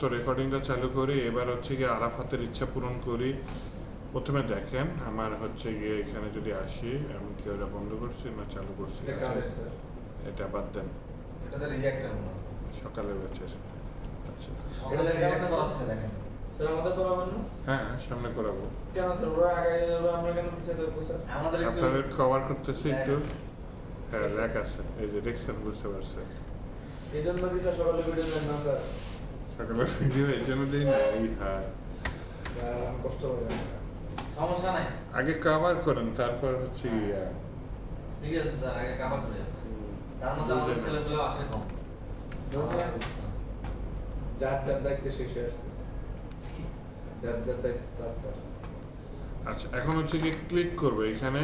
আপাতত রেকর্ডিংটা চালু করি। এবার হচ্ছে গিয়ে আরাফাতের ইচ্ছা পূরণ করি। প্রথমে দেখেন আমার হচ্ছে গিয়ে এখানে যদি আসি, আমি কি ওটা বন্ধ করছি না চালু করছি? এটা বাদ দেন, সকালের ব্যাচের। আচ্ছা হ্যাঁ, সামনে করাবো। আপনাদের কভার করতেছি একটু। হ্যাঁ, ল্যাক আছে, এই যে দেখছেন, বুঝতে পারছেন। এই জন্য কি স্যার সকালে ভিডিও দেন না স্যার? সকালের ভিডিও এই জন্য দিই না। হ্যাঁ, কষ্ট হবে, সমস্যা নাই, আগে কভার করেন, তারপর হচ্ছে ঠিক আছে স্যার, আগে কভার করে তার মধ্যে আমাদের ছেলেগুলো আসে কম। যার যার দায়িত্বে শেষ হয়ে আসতেছে, যার যার দায়িত্ব তার তার। আচ্ছা, এখন হচ্ছে কি ক্লিক করবে এখানে,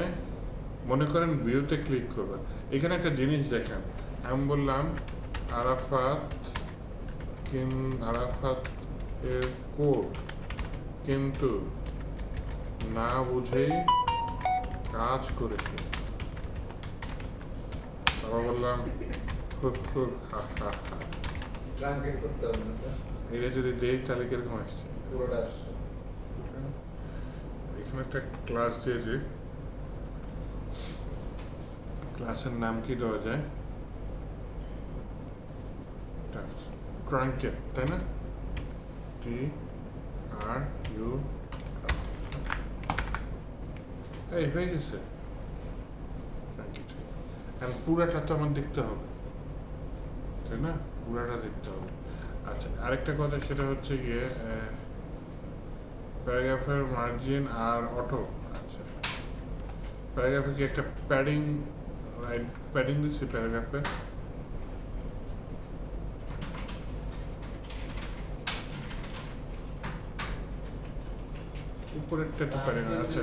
মনে করেন ভিউতে ক্লিক করবে। এখানে একটা জিনিস দেখেন, আমি বললাম আরাফাত এর কোড কিন্তু না বুঝেই কাজ করেছে। তারপর বললাম ট্রাঙ্কেট করতে হবে না স্যার, এটা যদি দেই তাহলে কিরকম আসছে? পুরোটা আসছে। এখানে একটা ক্লাস দিয়েছে, ক্লাসের নাম কি দেওয়া যায়? ট্রাঙ্কেট, তাই না? TRU, এই হয়ে গেছে ট্রাঙ্কেট। এখন পুরাটা তো আমার দেখতে হবে, তাই না? পুরাটা দেখতে হবে। আচ্ছা, আরেকটা কথা, সেটা হচ্ছে গিয়ে প্যারাগ্রাফের মার্জিন আর অটো। আচ্ছা, প্যারাগ্রাফে কি একটা প্যাডিং, রাইট? প্যাডিং দিচ্ছি প্যারাগ্রাফে। উপরেরটা একটু প্যাডিং। আচ্ছা,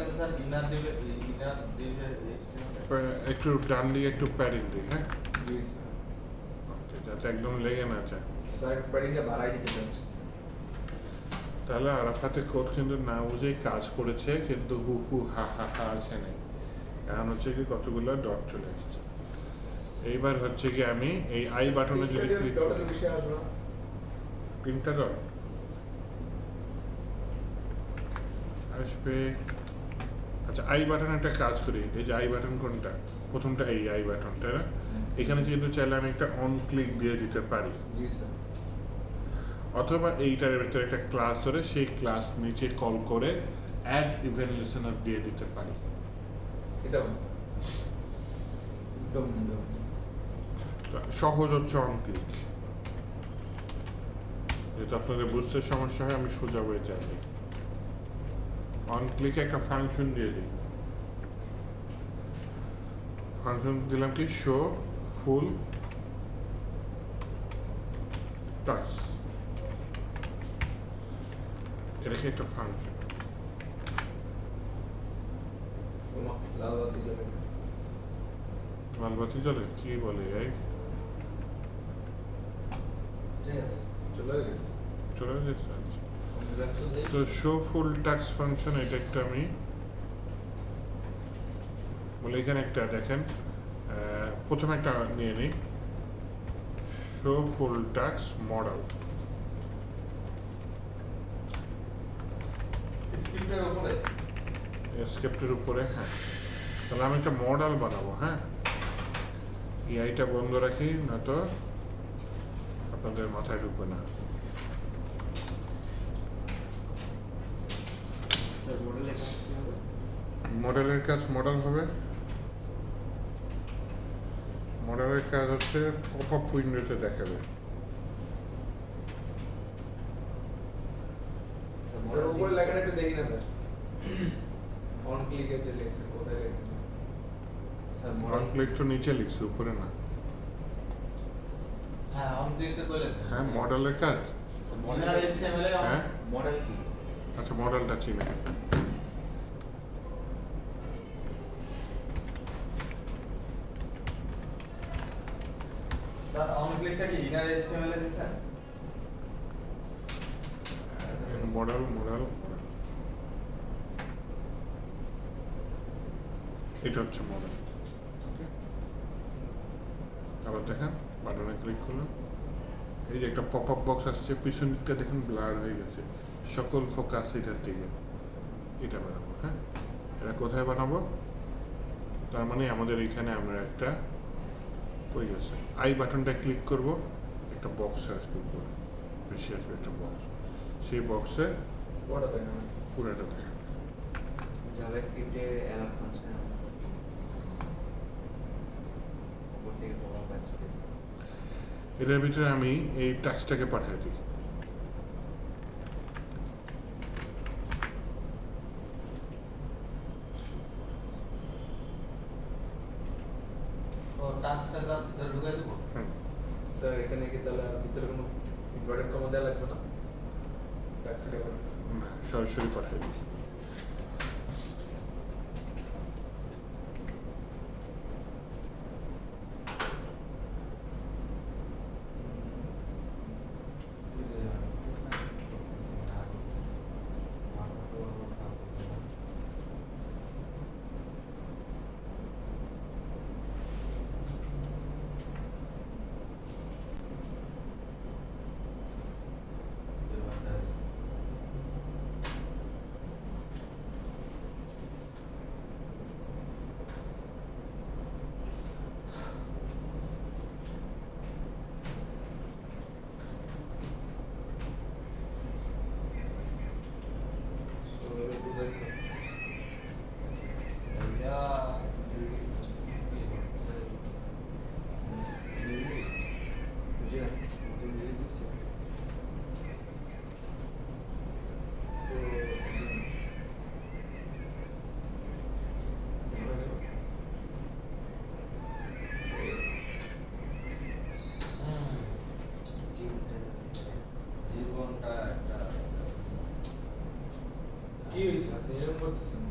একটু ডান দিকে একটু প্যাডিং দিই, হ্যাঁ, যাতে একদম লেগে না যায়। স্যার প্যাডিংটা বাড়াই দিতে চাচ্ছি। তাহলে আরাফাতে কোড কিন্তু না বুঝেই কাজ করেছে, কিন্তু হু হু হা হা হা আসে নাই। এখন হচ্ছে কি কতগুলো ডট চলে আসছে। এইবার হচ্ছে কি আমি এই আই বাটনে যদি ক্লিক করি, তিনটা ডট আসবে। আচ্ছা, আই বাটনে একটা কাজ করি। এই যে আই বাটন কোনটা? প্রথমটা, এই আই বাটনটা না? এখানে কিন্তু চাইলে আমি একটা অন ক্লিক দিয়ে দিতে পারি, জি স্যার। অথবা এইটার ভিতরে একটা ক্লাস ধরে সেই ক্লাস নিচে কল করে অ্যাড ইভেন্ট লিসেনার দিয়ে দিতে পারি। এটা সহজ হচ্ছে অন ক্লিক। যেহেতু আপনাদের বুঝতে সমস্যা হয়, আমি সোজা হয়ে যাই। অন ক্লিকে একটা ফাংশন দিয়ে দিই। ফাংশন দিলাম কি, শো ফুল টাচ। এটা কি একটা ফাংশন? লালবাতি জ্বলে, কি বলে এই? চলে গেছে। চলে গেছে। আচ্ছা, তো শো ফুল টাক্স ফাংশন, এটা একটা আমি বলে, এখানে একটা দেখেন, প্রথমে একটা নিয়ে নিই, শো ফুল টাক্স মডেল। স্ক্রিপ্টের উপরে, হ্যাঁ। তাহলে আমি একটা মডেল বানাবো, হ্যাঁ। এআইটা বন্ধ রাখি, না তো আপনাদের মাথায় ঢুকবে না। মডেলের কাজ মডেল হবে। মডেলের কাজ হচ্ছে পপ আপ উইন্ডোতে দেখাবে। স্যার উপরে লেখাটা একটু দেখি না স্যার, অন ক্লিকের যে লেখছেন কোথায় লেখছেন? স্যার অন ক্লিক তো নিচে লিখছি, উপরে না। হ্যাঁ, অন ক্লিকটা কইলে হ্যাঁ, মডেলের কাজ। মডেল HTML এ হ্যাঁ, মডেল কি? আচ্ছা, মডেলটা চিনে। স্যার অন ক্লিকটা কি ইনার HTML এ দিছেন? মডেল মডেল মডেল, এটা হচ্ছে মডেল। আবার দেখেন, বাটনে ক্লিক করলাম, এই যে একটা পপ আপ বক্স আসছে, পিছন দিকটা দেখুন ব্লার হয়ে গেছে, সকল ফোকাস এটার দিকে। এটা বানাবো, হ্যাঁ। এটা কোথায় বানাবো? তার মানে আমাদের এখানে আমরা একটা কই গেছে, আই বাটনটা ক্লিক করব, একটা বক্স আসবে উপরে, বেশি আসবে একটা বক্স, সেই বক্সে ওটা দেখেন পুরোটা দেখা। জাভাস্ক্রিপ্টে অ্যালার্ট ফাংশন উপর থেকে পপ আপ আসবে। এটার ভিতরে আমি এই টাক্সটাকে পাঠিয়ে দিই। ও টাস্কটা তার ভিতরে ঢুকাই দেবো। হুম। স্যার এখানে কি তাহলে ভিতরে কোনো ইনভার্টেড কমা দেওয়া লাগবে না? ট্যাক্সি টাকা না, সরাসরি পাঠিয়ে দিই। জীবনটা একটা কি হয়েছে আপনি এরকম করতেছেন?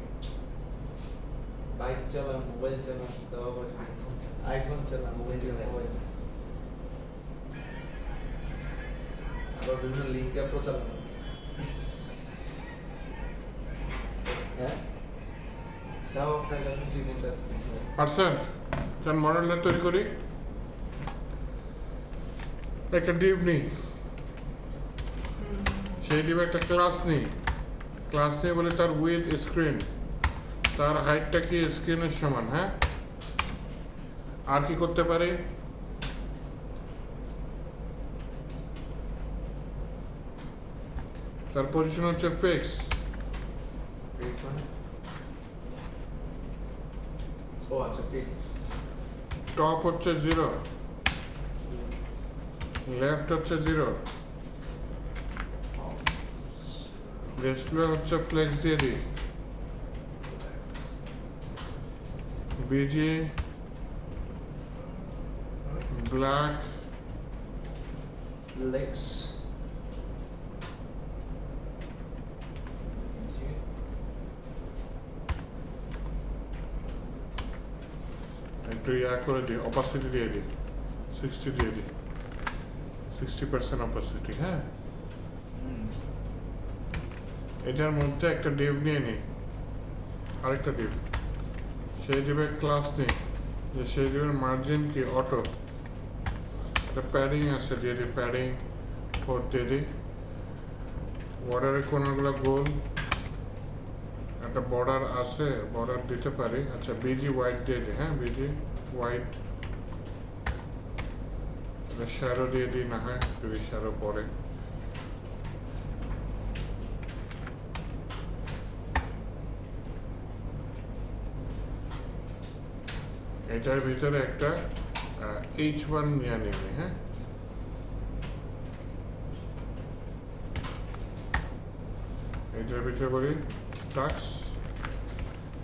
বাইক চালান, মোবাইল চালান, তাও আবার আইফোন চালান, মোবাইল চালান, মোবাইল আবার বিভিন্ন লিঙ্ক অ্যাপও চালান। হ্যাঁ, তাও আপনার কাছে জীবনটা এত কিছু হয়। পারছেন? চান মডেলটা তৈরি করি? একটা ডিভ নিই, সেই ডিভে একটা ক্লাস নিই, ক্লাস নিয়ে বলে তার উইথ স্ক্রিন, তার হাইটটা কি স্ক্রিনের সমান, হ্যাঁ। আর কি করতে পারি? তার পজিশন হচ্ছে ফিক্স, ফিক্স মানে? ও আচ্ছা, ফিক্স। টপ হচ্ছে 0, লেফট হচ্ছে 0, ডিসপ্লে হচ্ছে ফ্লেক্স দিয়ে দিই, বিজি ব্ল্যাক লেক্স একটু ইয়া করে দিই, অপাসিটি দিয়ে দিই 60 দিয়ে দিই, 60% অপাসিটি, হ্যাঁ। এটার মধ্যে একটা ডিভ নিয়ে নিই, আরেকটা ডিভ, সেই ডিভের ক্লাস নিই, যে সেই ডিভের মার্জিন কি অটো, একটা প্যাডিং আছে দিয়ে দিই, প্যাডিং 4 দিয়ে দিই, বর্ডারের কোনাগুলো গোল, একটা বর্ডার আছে, বর্ডার দিতে পারি, আচ্ছা বিজি হোয়াইট দিয়ে দিই, হ্যাঁ বিজি হোয়াইট, শ্যাডো দিয়ে দিই না হয় যদি শ্যাডো পরে, এটার ভিতরে একটা H1 নিয়ে নেবে, হ্যাঁ। এটার ভিতরে বলি টাক্স,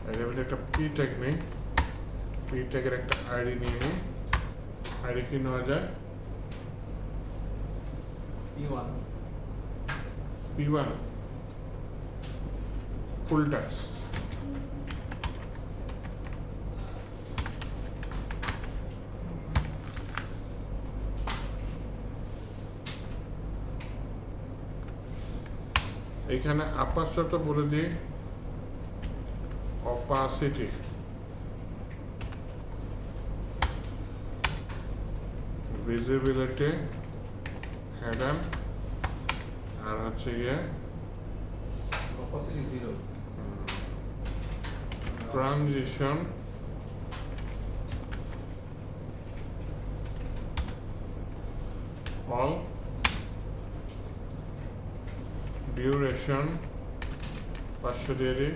এটার ভিতরে একটা পি ট্যাগ নেই, পি ট্যাগের একটা আইডি নিয়ে নিই, আইডি কি নেওয়া যায়? P1 P1 ফুল টাক্স, এখানে আপাতত বলে দিই অপাসিটি, ভিজিবিলিটি হেডেন আর হচ্ছে গিয়ে opacity 0 ট্রানজিশন all duration 500 দিয়ে দিই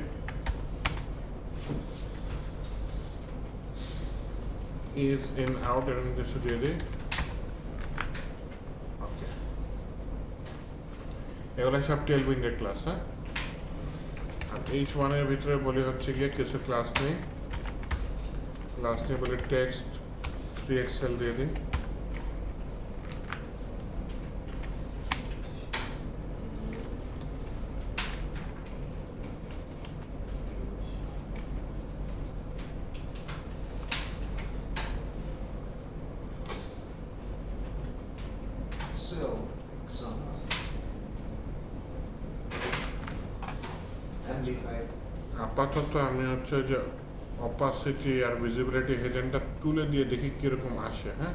is in out এরকম কিছু দিয়ে দিই ওকে এগুলো সব টেলউইন্ডের ক্লাস হ্যাঁ আর H1 এর ভিতরে বলি হচ্ছে গিয়ে কিছু ক্লাস নেই বলি টেক্সট 3XL দিয়ে দিই so exam MD5 আপাতত আমি হচ্ছে যে অপাসিটি আর ভিজিবিলিটি হেডেনটা তুলে দিয়ে দেখি কিরকম আসে হ্যাঁ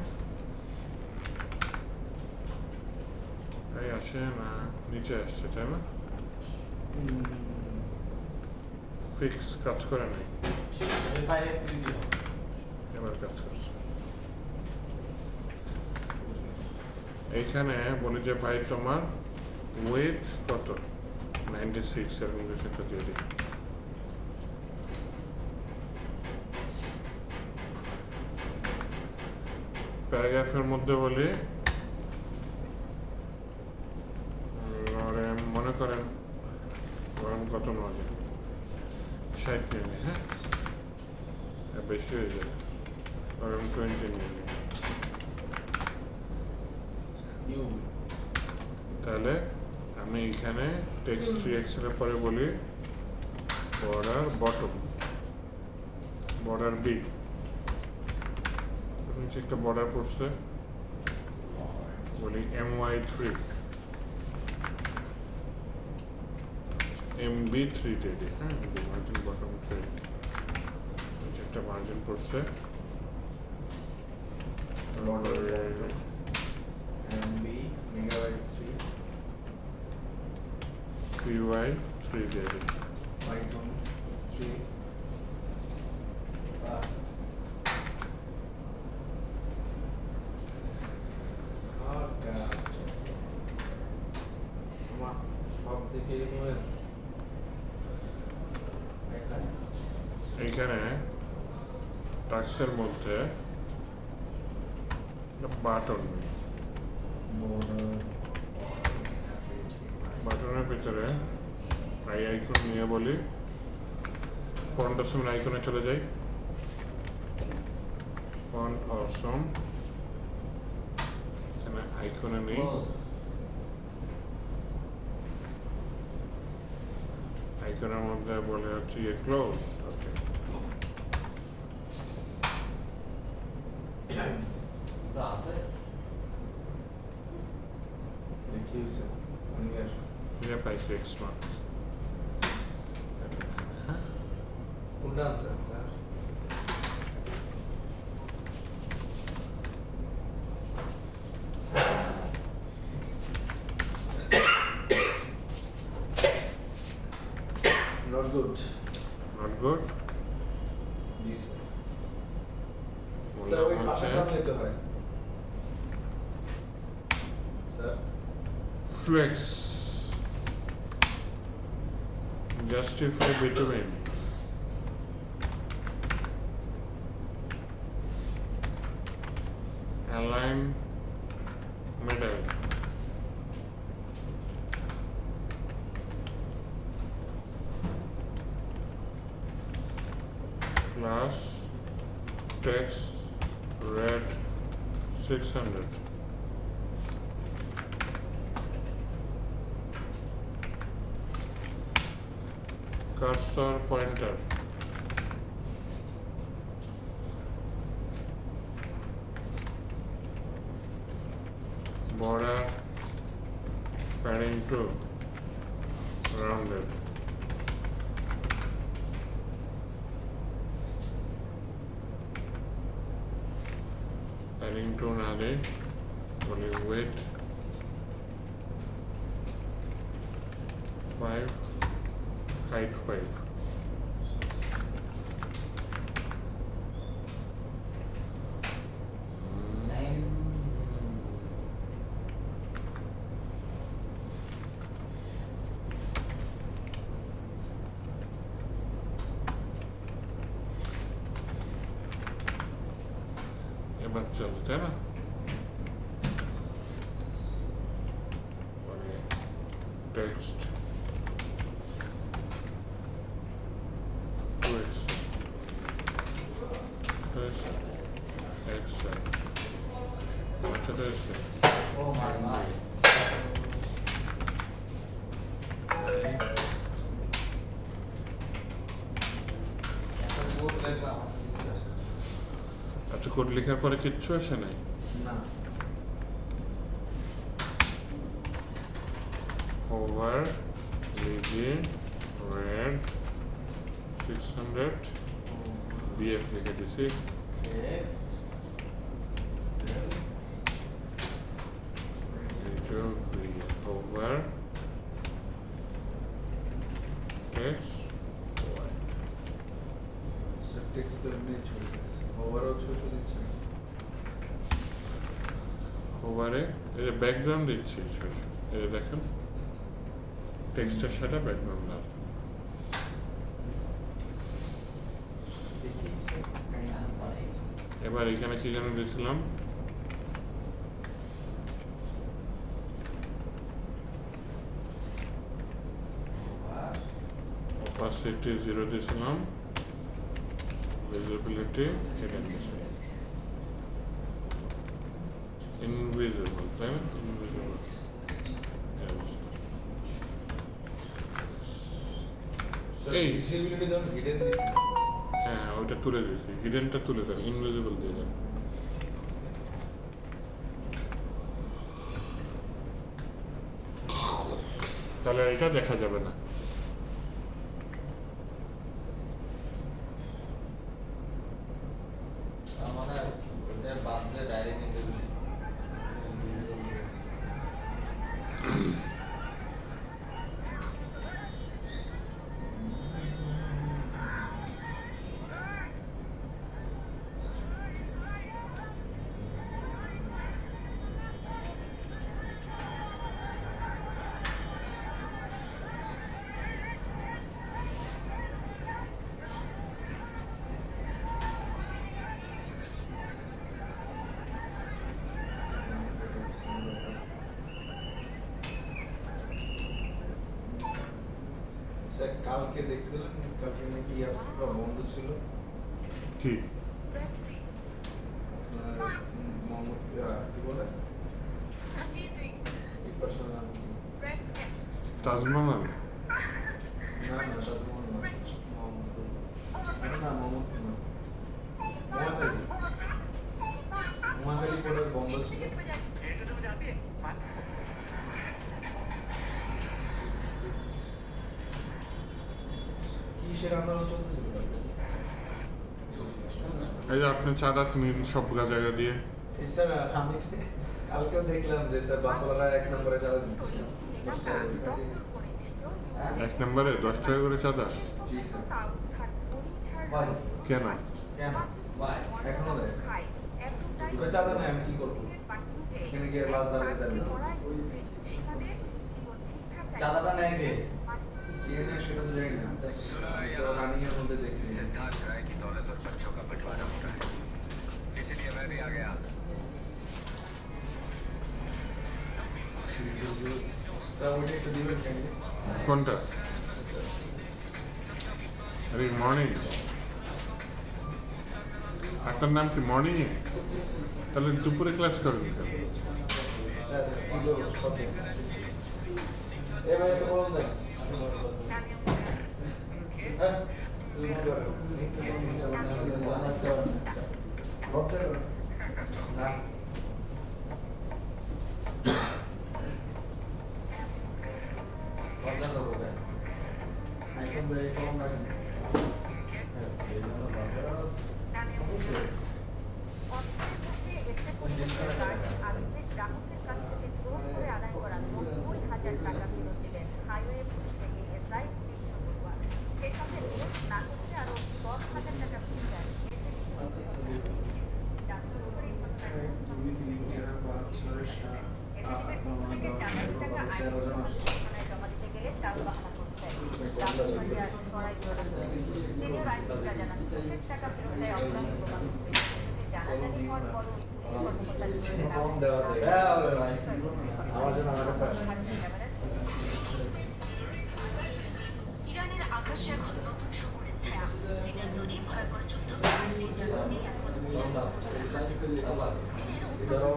এই আসে না নিচে আসছে তাই না ফিক্স কাজ করে নাই আমি বাইরে ফ্রি দিও এবার কাজ করছে এইখানে বলি যে ভাই তোমার ওয়েট কত 96 এর মধ্যে সেটা দিয়ে দিই প্যারাগ্রাফের মধ্যে বলি লরেম মনে করেন লরেম কত নেওয়া যায় 60 নিয়ে নিই হ্যাঁ বেশি হয়ে যাবে লরেম 20 নিয়ে নিই U তাহলে আমি এখানে টেক্সট 3XL এর পরে বলি বর্ডার বটম বর্ডার বি নিচে একটা বর্ডার পড়ছে বলি MY3 MB3 দিয়ে দিই হ্যাঁ মার্জিন বটম 3 নিচে একটা মার্জিন পড়ছে MB megabyte 3 PY3 দিয়ে দিই Python 3 সব দেখে এরকম আছে এইখানে টাক্সের মধ্যে বাটন বাটনের ভিতরে আইকন নিয়ে বলি ফন্ট অসম আইকনে চলে যাই ফন্ট অসম এখানে আইকনে নেই আইকনের মধ্যে বলে হচ্ছে ইয়ে ক্লোজ ওকে আছে কি হয়েছে অনিমের ইয়ে পাইছি এক্স মার্ক কোনটা আনছেন sir not good not good G sir ওই পাশাটা নিতে হয় sir flex justify between align middle plus text red 600 cursor pointer border padding to rounded padding to না দেই বলি weight 5 height 5 এবার চলো তাই না মানে টেক্সট 2x x আচ্ছা হয়েছে ও মাই মাই একটা কোড লিখলাম এত কোড লেখার পরে কিচ্ছু আসে নাই না over lazy red 600 bf লিখে দিছি text cell over text sir text তো এমনি চলে যাচ্ছে ওভারও ছোট দিচ্ছে ওভারে এই যে ব্যাকগ্রাউন্ড দিচ্ছি এই যে দেখেন টেক্সটের সাথে ব্যাকগ্রাউন্ড না দেখি স্যার কাইন্ডলি বানাই এবার এখানে কি যেন দিয়েছিলাম আর opacity 0 দিয়েছিলাম visibility hidden দিয়েছিলাম invisible তাই না invisible স্যার এই। ভিজিবিলিটি দাও হিডেন দিছি হ্যাঁ ওইটা তুলে দিয়েছি হিডেনটা তুলে দেন ইনভিজিবল দিয়ে দেন তাহলে এটা দেখা যাবে না মানে ওটা বাদ দিয়ে ডাইরেক্ট নিতে দিই স্যার কালকে দেখছিলেন কালকে নাকি আপনার বন্ধ ছিল কি আপনার মোহাম্মদ কি বলে এই পার্সোনাল নাম কি? তাজমহল না না তাজমহল না মোহাম্মদ না মোহাম্মদ না মোহাম্মদ পড়ার বন্ধ ছিল কিসের আন্দোলন চলতেছিল কালকে এই যে আপনি চাঁদা নিন সব জায়গা দিয়ে এই স্যার আমি কালকেও দেখলাম যে স্যার বাসওয়ালারা 1 নম্বরে চাঁদা দিচ্ছে এক নম্বরে 10 টাকা করে চাঁদা জি স্যার ভাই কেন কেন ভাই এখনো দেয় চাঁদা নেই আমি কি করবো এখানে গিয়ে লাশ দাঁড়িয়ে দাঁড়িয়ে চাঁদাটা নেয় কে কে নেয় সেটা তো জানি না তো রানিং এর মধ্যে দেখছি सिद्धार्थ राय की दौलत और बच्चों का बंटवारा हो रहा है इसलिए मैं भी आ गया স্যার ওইটা একটু দিবেন কেন কোনটা আরে মর্নিং আপনার নাম কি মর্নিং এ তাহলে দুপুরে ক্লাস করেন কেন স্যার কি করবো সব এ ভাই একটু বলুন দেন হ্যাঁ লজ্জা করে না লজ্জা করবো কেন আইফোন দিয়ে কলম রাখেন গ্রাহকের কাছ থেকে জোর করে আদায় করা 90,000 টাকা ফেরত দিলেন হাইওয়ে পুলিশের টালবাহানা করছে। রামছড়িয়া সরাই সিনিয়র আইনজীবীরা জানান ঘুষের টাকা ফেরত অপরাধ প্রমাণ করতে বিষয়টি জানাজানি হওয়ার পরও পুলিশ কর্মকর্তার বিরুদ্ধে ইরানের আকাশে এখন নতুন শকুনের ছায়া। চীনের তৈরি ভয়ঙ্কর যুদ্ধ বিমান JW-C এখন ইরানি ফোর্সের হাতে। চীনের উৎপাদন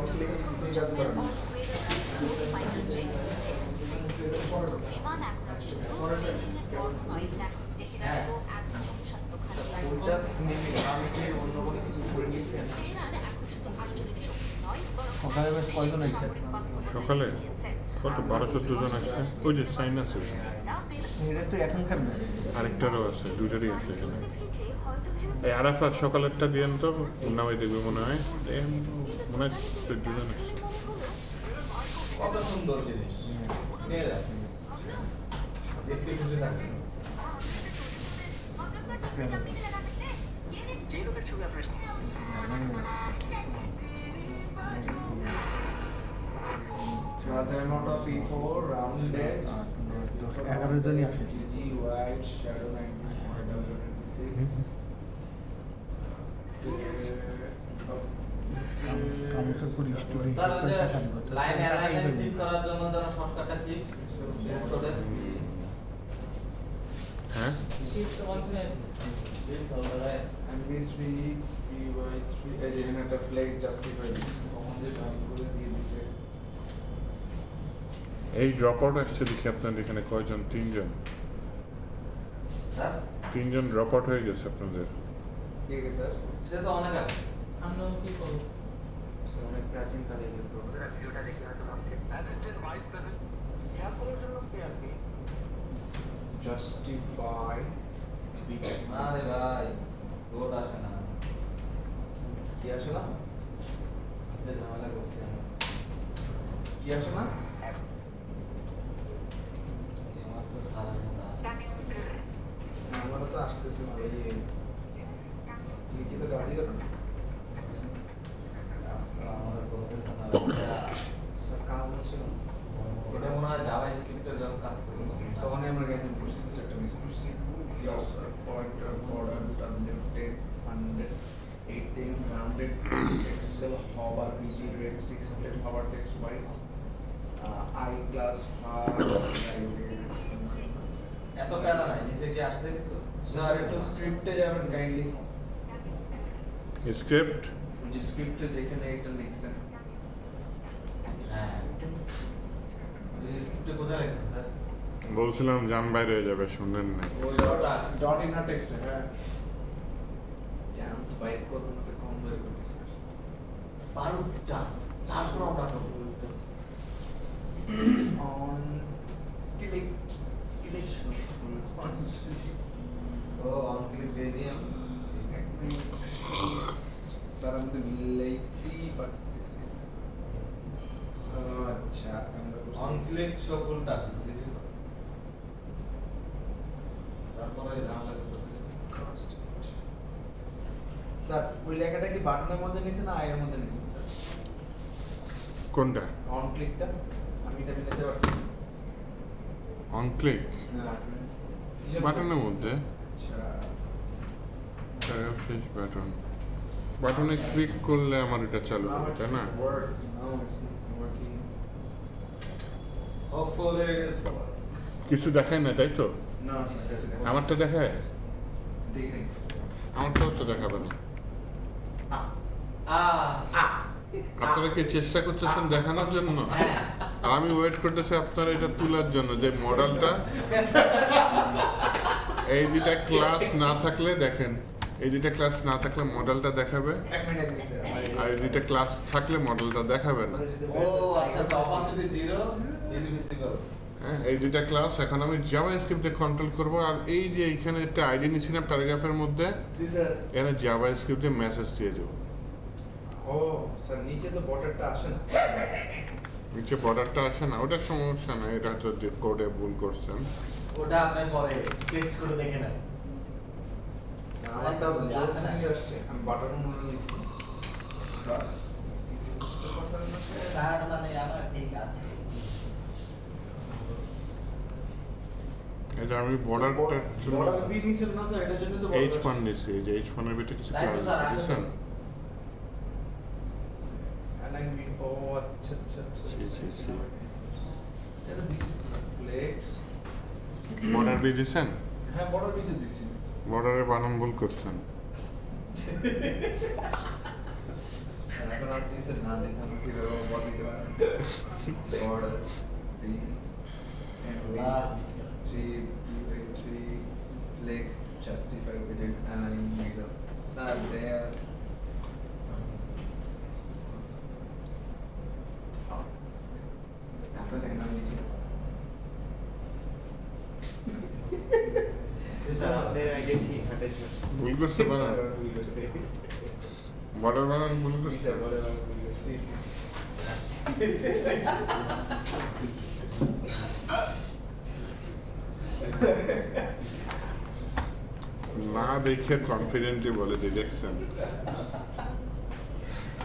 ফাইটার জেট JW-C। এই যুদ্ধ বিমান এখন আর শুধু বেইজিংয়ের গর্ব নয়, এটা এখন তেহরানেরও এক ধ্বংসাত্মক হাতিয়ার। তেহরান এখন শুধু আঞ্চলিক শক্তি নয়, বরং সকালে কত 12-14 জন আসছে। ওই যে সাইন আছে, এটা তো এখনকার না, আরেকটারও আছে, দুইটারই আছে এখানে। এই আরাফাত সকালেরটা দিয়েন তো, মুন্নাভাই দেখবে মনে হয়। মনে হয় 14 জন আসছে। কত সুন্দর জিনিস নিয়ে যাও, দেখতে খুশি থাকবে। যে লোকের ছবি আপনার Amount of E4 rounded 11 জনই আসে। PG white shadow 96 Kamusarpur student sir ওই যে লাইন অ্যালাইনমেন্ট ঠিক করার জন্য যেন শর্টকাটটা কি প্রেস করে হ্যাঁ, শিফট কনসোনেন্ট শিফট হবে MB3 PY3 এই যে এখানে একটা ফ্লেক্স জাস্টিফাইড আমাদের কাজগুলো দিয়ে দিছে। এই ড্রপ আউট আসছে দেখি আপনাদের এখানে কয়জন? 3 জন। স্যার 3 জন ড্রপ আউট হয়ে গেছে আপনাদের। ঠিক আছে স্যার, সেটা তো অনেক আছে। আমরা কি করব? স্যার অনেক প্রাচীনকালে এগুলো ওদের ভিডিওটা দেখে হয়তো ভাবছে অ্যাসিস্ট্যান্ট ভাইস প্রেসিডেন্ট হেয়ার ফলের জন্য পিআরপি জাস্টিফাই না রে ভাই, ভোট আসে না। কি আসে না? যে ঝামেলা করছি আমি। কি আসে না? সময় তো সারার মতো আসে। আমারও তো আসতেছে না ভাই, লিখিত কাজই করো না আজকাল আমাদের করতেছে না এটা। স্যার কাজ হচ্ছে না, এটা মনে হয় জাভা স্ক্রিপ্টের যখন কাজ করবো তখনই আমরা গ্যাঞ্জাম করছি, সেটা মিস করছি। Pointer border W10 100 18 rounded Excel hover PG rate 600 hover text white I class far এত প্যারা নাই, নিচে কি আসতে কিছু? স্যার একটু স্ক্রিপ্টে যাবেন কাইন্ডলি, স্ক্রিপ্ট যে স্ক্রিপ্টে যেখানে এটা লিখছেন হ্যাঁ, এই স্ক্রিপ্টে কোথায় লিখছেন স্যার? বলছিলাম জান বাইরে হয়ে যাবে, শুনলেন না? ডট ইন টেক্সট হ্যাঁ জাম তো বাইর করব না, তো কম বাইর করব বারুদ চা তারপর আমরা করবো। on click ও অন ক্লিক দিয়ে দিই আমি। স্যার আমি তো মিলাইতেই পারতেছি। আচ্ছা আমরা on click show full task দিছি। তারপরে ঝামেলা করতে থাকে। স্যার ওই লেখাটা কি বাটনের মধ্যে নিছেন না আয়ের মধ্যে নিছেন স্যার? কোনটা? অন ক্লিকটা আমি এটা নিতে পারছি অন ক্লিক না বাটনের মধ্যে। আচ্ছা শেষ বাটন, বাটনে ক্লিক করলে আমার এটা চালু হবে, তাই না? Work no it's not working hopefully it is কিছু দেখায় না, তাই তো? না স্যার আমারটা দেখায়? দেখেন আমারটাও তো দেখাবে না। আপনারা কি চেষ্টা করতেছেন দেখানোর জন্য? আর আমি ওয়েট করতেছি আপনারা এটা তোলার জন্য, যে মডেলটা এই দুটা ক্লাস না থাকলে দেখেন, এই দুটা ক্লাস না থাকলে মডেলটা দেখাবে, এক মিনিট স্যার আর এই দুটা ক্লাস থাকলে মডেলটা দেখাবে না। ও আচ্ছা আচ্ছা, অপাসিটি 0 ইনভিজিবল। হ্যাঁ, এই দুটা ক্লাস এখন আমি জাভা স্ক্রিপ্টে কন্ট্রোল করব। আর এই যে এখানে একটা আইডি নিচ্ছি না প্যারাগ্রাফের মধ্যে, জি স্যার এখানে জাভা স্ক্রিপ্টে মেসেজ দিয়ে দেবো। ও স্যার নিচে তো বর্ডারটা আসে না নিচে বর্ডারটা আসে না, ওটা সমস্যা না, এটা তো কোডে ভুল করছেন। ওটা আপনি পরে টেস্ট করে দেখে নেন। আমার তো জোস নিয়ে আসছে, আমি বাটন মনে নিছি বাস তার মানে আমার ঠিক আছে। এটা আমি বর্ডারটার জন্য বর্ডার বি নিছেন না স্যার, এটার জন্য তো H1 নিছি, এই যে H1 এর ভিতরে কিছু তাই তো ক্লাস স্যার, আছে আসলে- বুঝছেন? অ্যালাইনমেন্ট, ও আচ্ছা আচ্ছা আচ্ছা জি, জি, জি। এটা দিছি স্যার, ফ্লেক্স, বর্ডার বি দিছেন? হ্যাঁ বর্ডার বি তে দিছি। বর্ডারে বানান ভুল করছেন। এখন আর দিয়েছেন না দেখে আমরা কিভাবে বল দিতে পারি border B and Ah. 3 flex justify with it align middle. Sir দেয়াস আপনি দেখেন আমি দিছি। স্যার আপনার আইডিয়া ঠিক হাঁটাইছে ভুল করছে বানান, বর্ডার বানান ভুল করছে। স্যার বলে সি সি না দেখে কনফিডেন্টলি বলে দিয়ে দেখছেন।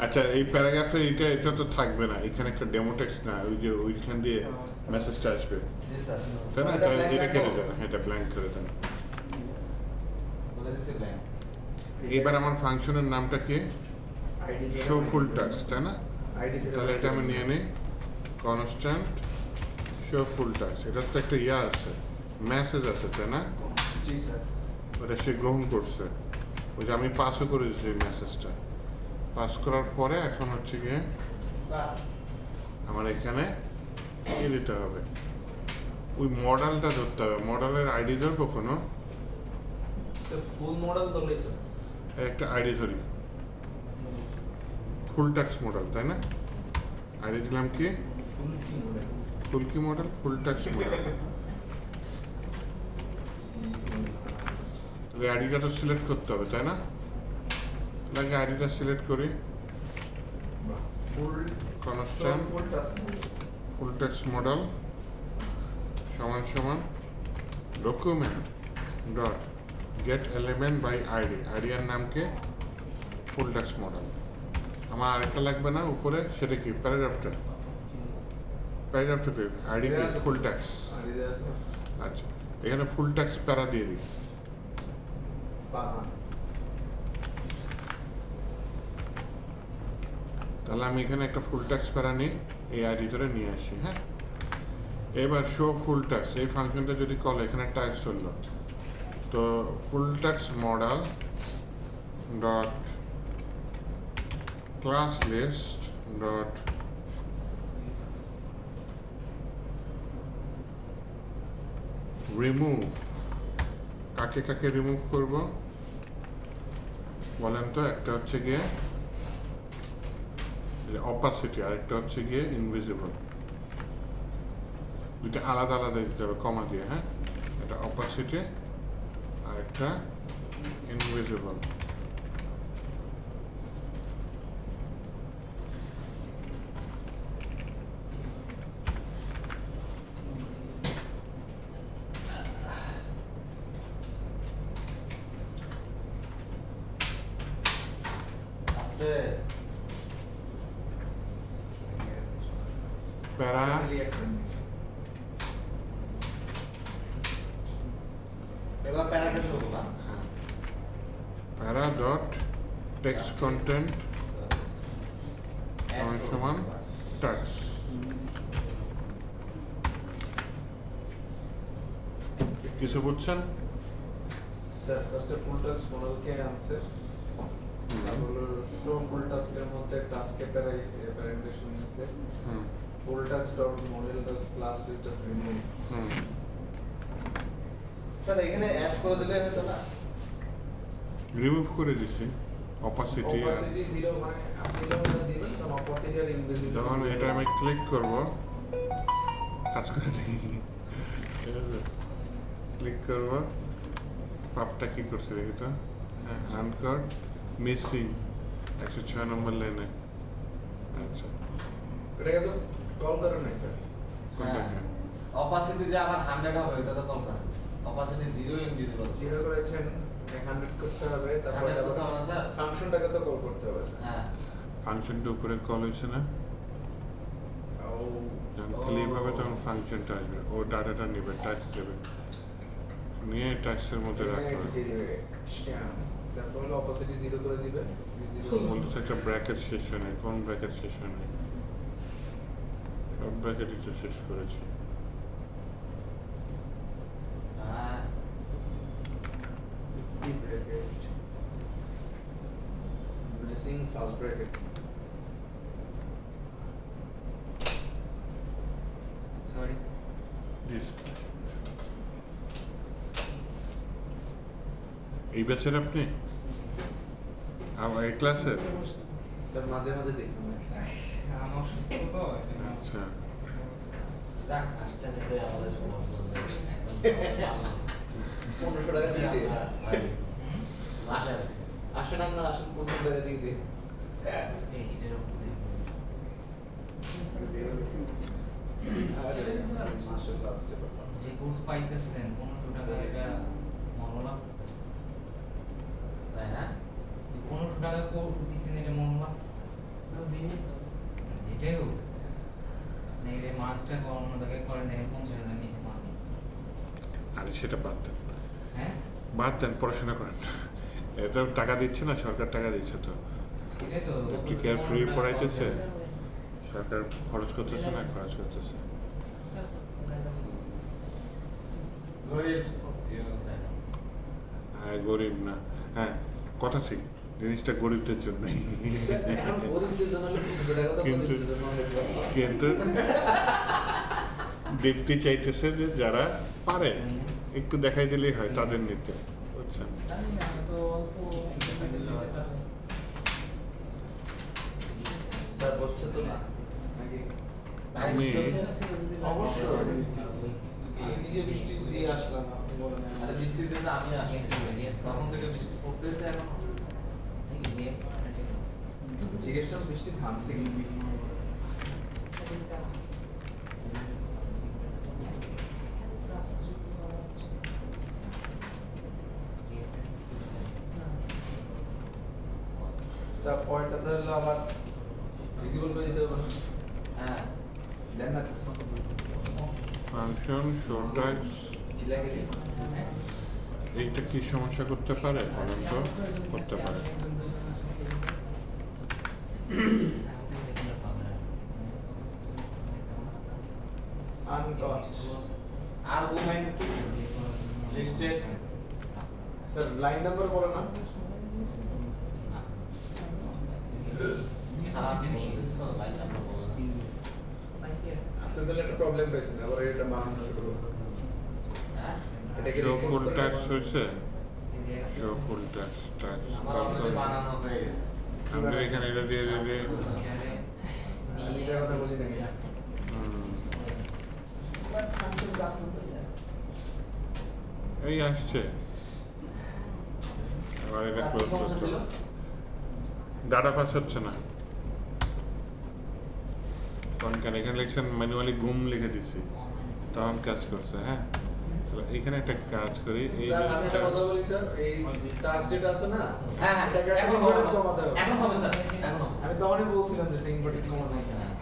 আচ্ছা এই প্যারাগ্রাফে এটা তো থাকবে না, এখানে একটা ডেমো টেক্সট না, ওই যে ওইখান দিয়ে মেসেজটা আসবে, জি স্যার তাই না? তাহলে এটা কেটে দেন, এটা ব্ল্যাঙ্ক করে দেন। বলে দিছি ব্ল্যাঙ্ক এবার আমার ফাংশনের নামটা কি? আইডি শো ফুল টাস্ক, তাই না? আইডি তাহলে এটা আমি নিয়ে নিই, কনস্ট্যান্ট শো ফুল টাস্ক। এটার তো একটা ইয়া আছে, মেসেজ আছে, তাই না? জি স্যার। ওটা সে গ্রহণ করছে, ওই যে আমি পাসও করে দিচ্ছি এই মেসেজটা। পাস করার পরে এখন হচ্ছে গিয়ে বাহ আমার এখানে কি দিতে হবে, ওই মডেলটা ধরতে হবে। মডেলের আইডি ধরবো কোনো স্যার ফুল মডেল ধরলেই তো একটা আইডি ধরি, ফুল ট্যাক্স মডেল, তাই না? আইডি দিলাম কি? ফুল কি মডেল? ফুল কি মডেল? Full tax model. তাহলে আইডিটা তো সিলেক্ট করতে হবে, তাই না? লাগে আইডিটা সিলেক্ট করি, full constant full task full tax model সমান সমান document dot get element by ID. ID এর নামকে ফুল ট্যাক্স মডেল। আমার আরেকটা লাগবে না উপরে, সেটা কি? প্যারাগ্রাফটা কি? আইডি কি? Full tax. আইডি দেয়া আছে আচ্ছা, এখানে ফুল ট্যাক্স প্যারা দিয়ে দিই। পাহা তাহলে আমি এখানে একটা ফুল ট্যাক্স প্যারা নিই, এই আইডি ধরে নিয়ে আসি। হ্যাঁ, এবার শো ফুল ট্যাক্স, এই ফাংশনটা যদি কল এখানে ট্যাক্স হলো, তো full tax model dot class list dot remove. কাকে কাকে রিমুভ করব বলেন তো? একটা হচ্ছে গিয়ে অপাসিটি, আরেকটা হচ্ছে গিয়ে ইনভিজিবল। দুইটা আলাদা আলাদা দিতে হবে কমা দিয়ে। হ্যাঁ, এটা অপাসিটি আর একটা ইনভিজিবল। আস্তে প্যারা এবার প্যারাগ্রাফ করব না প্যারা ডট টেক্সট কন্টেন্ট সমান সমান ট্যাক্স। কিছু বুঝছেন? স্যার ফার্স্টে ফুল টাস্ক মডেলকে আনছে, তারপর শো ফুল টাস্কের মধ্যে টাস্কে প্যারামিটার নিয়েছে, hmm full task dot model dot class list dot remove. হুম স্যার এখানে অ্যাড করে দিলে হতো না রিমুভ করে দিছি অপাসিটি। অপাসিটি 0 মানে আপনি যখন এটা দিবেন তখন অপাসিটি আর ইনভিজিবল যখন এটা আমি ক্লিক করব, কাজ করে দেখি, ক্লিক করব, পাপটা কি করছে দেখি তো। হ্যাঁ, আনকট মিসিং 106 নম্বর লাইনে। আচ্ছা, এটাকে তো কল করেন নাই স্যার। কোনটা কি? অপাসিটি যে আবার 100 হবে এটা তো কম করে অপাসিটি 0 ইনভিজিবল 0 করেছেন 100 করতে হবে, তারপর 100 করতে হবে না স্যার ফাংশনটাকে তো কল করতে হবে। হ্যাঁ ফাংশনটা উপরে কল হয়েছে না? ও যখন খালি এইভাবে তখন ফাংশনটা আসবে, ও ডাটাটা নেবে, ট্যাক্স দেবে। নিয়ে ট্যাক্সের মধ্যে রাখতে হবে তারপর হলো অপোজিট 0 করে দিবে বলতেছে একটা ব্র্যাকেট শেষ হয় নাই কোন ব্র্যাকেট শেষ হয় নাই সব ব্র্যাকেটই তো শেষ করেছি হ্যাঁ bracket missing first bracket sorry Yes. এই ব্যাচের আপনি আমার এই ক্লাসের স্যার মাঝে মাঝে দেখুন আমার সুস্থ তো আচ্ছা যাক আসছে দেখে আমাদের সমস্যা 1500 টাকা দিয়ে দিই মাসে আছে আসেন আমরা আসেন 1500 টাকা দিয়ে দিই এই এটার উপরে মাসের লাস্টে যে কোর্স পাইতেছেন 1500 টাকা এটা মনে লাগতেছে তাই না 1500 টাকা কোর্স দিছেন এটা মনে লাগতেছে এটাই হোক না এটা মাসটা অন্য জায়গায় করে নেয় 50,000 নিতে পারবে আরে সেটা বাদ দেন হ্যাঁ বাদ দেন পড়াশোনা করেন এত টাকা দিচ্ছে না সরকার টাকা দিচ্ছে তো সেটাই তো কি কেয়ার ফ্রি পড়াইতেছে সরকার খরচ করতেছে না খরচ করতেছে গরিব আর গরিব না হ্যাঁ কথা ঠিক জিনিসটা গরিবদের জন্যই এখন গরিবদের জন্য 1500 টাকা তো কিন্তু গরিবদের জন্য অনেক ব্যাপার। কিন্তু দেখতে চাইতেছে যে যারা পারে একটু দেখাই দিলেই হয় তাদের নিতে বুঝছেন স্যার বলছে তো না নাকি আমি অবশ্যই আমি নিজে বৃষ্টি দিয়ে আসলাম আপনি বলেন আরে বৃষ্টির দিনে আমি আসছি তখন থেকে বৃষ্টি পড়তেছে এখন জিজ্ঞেস করলাম বৃষ্টি থামছে কি স্যার পয়েন্টটা হলো আমার ভিজিবল করে দিতে হবে না হ্যাঁ দেন না ফাংশন শো ট্যাক্স কি লাগে দিন এইটা কি সমস্যা করতে পারে বলেন তো করতে পারে uncaught argument listed sir line number বলো না খারাপ নেই লাইন নাম্বার বলো না আপনি তাহলে একটা প্রবলেম পেয়েছেন আবার এটা বানানো শুরু করবো হ্যাঁ এটাকে শো report ফুল করে ট্যাক্স দাও। হয়েছে শো ফুল ট্যাক্স ট্যাক্স আমার অলরেডি বানানো হয়ে গেছে আমাদের এখানে এটা দিয়ে দিলে আমি এটা কথা বলি নাকি এই আসছে এবার এটা স্যার, কি ক্লোজ সমস্যা করতে ছিল? ডাটা পাস হচ্ছে না তখন কেন এখানে লিখছেন ম্যানুয়ালি গুম লিখে দিছি তখন কাজ করছে হ্যাঁ তাহলে এখানে একটা কাজ করি এই স্যার আমি একটা জিনিসটা কথা বলি স্যার এই টাস্ক ডেটা আছে না হ্যাঁ হ্যাঁ এটাকে এখন এখন হবে কমাতে হবে এখন হবে স্যার এখন হবে আমি তখনই বলছিলাম যে সেই ইনভার্টেড কমানো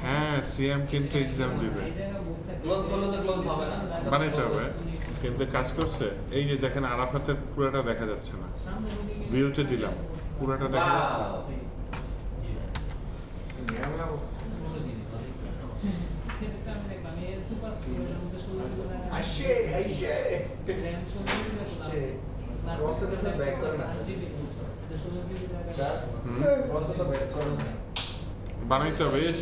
হ্যাঁ সিএম কিন্তু এক্সাম দিবে ক্লোজ করলে তো ক্লোজ হবে না বানাইতে হবে কিন্তু কাজ করছে এই যে দেখেন আরাফাতের পুরাটা দেখা যাচ্ছে না ভিউতে দিলাম পুরাটা দেখা যাচ্ছে না। আমি আসে আইসে প্রসেসে স্যার ব্যাক করে না স্যার হুম প্রসেসে তো ব্যাক করে না বানাইতে হবে ইস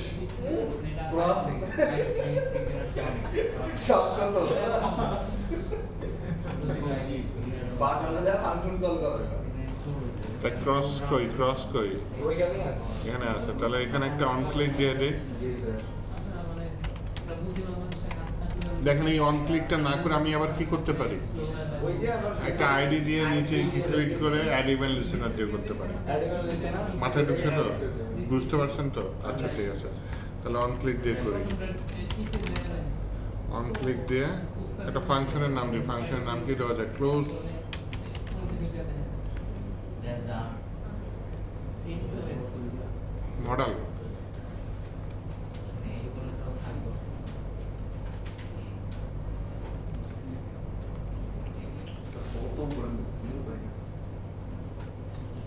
ক্রসিং সব কত বাট হলে যা ফাংশন কল করে তা ক্রস কই ওইখানে আছে এখানে আছে তাহলে এখানে একটা অন ক্লিক দিয়ে দিই জি স্যার দেখেন এই অন ক্লিকটা না করে আমি আবার কি করতে পারি ওই যে আবার একটা আইডি দিয়ে নিচে ক্লিক করে অ্যাড ইমেল লিসেনার দিয়ে করতে পারি অ্যাডিবল লিসেনার মাথায় ঢুকছে তো বুঝতে পারছেন তো আচ্ছা ঠিক আছে তাহলে অন ক্লিক দিয়ে করি অন ক্লিক দিয়ে একটা ফাংশনের নাম দিই ফাংশনের নাম কি দেওয়া যায় ক্লোজ মডেল কত করে বুঝতে পারি না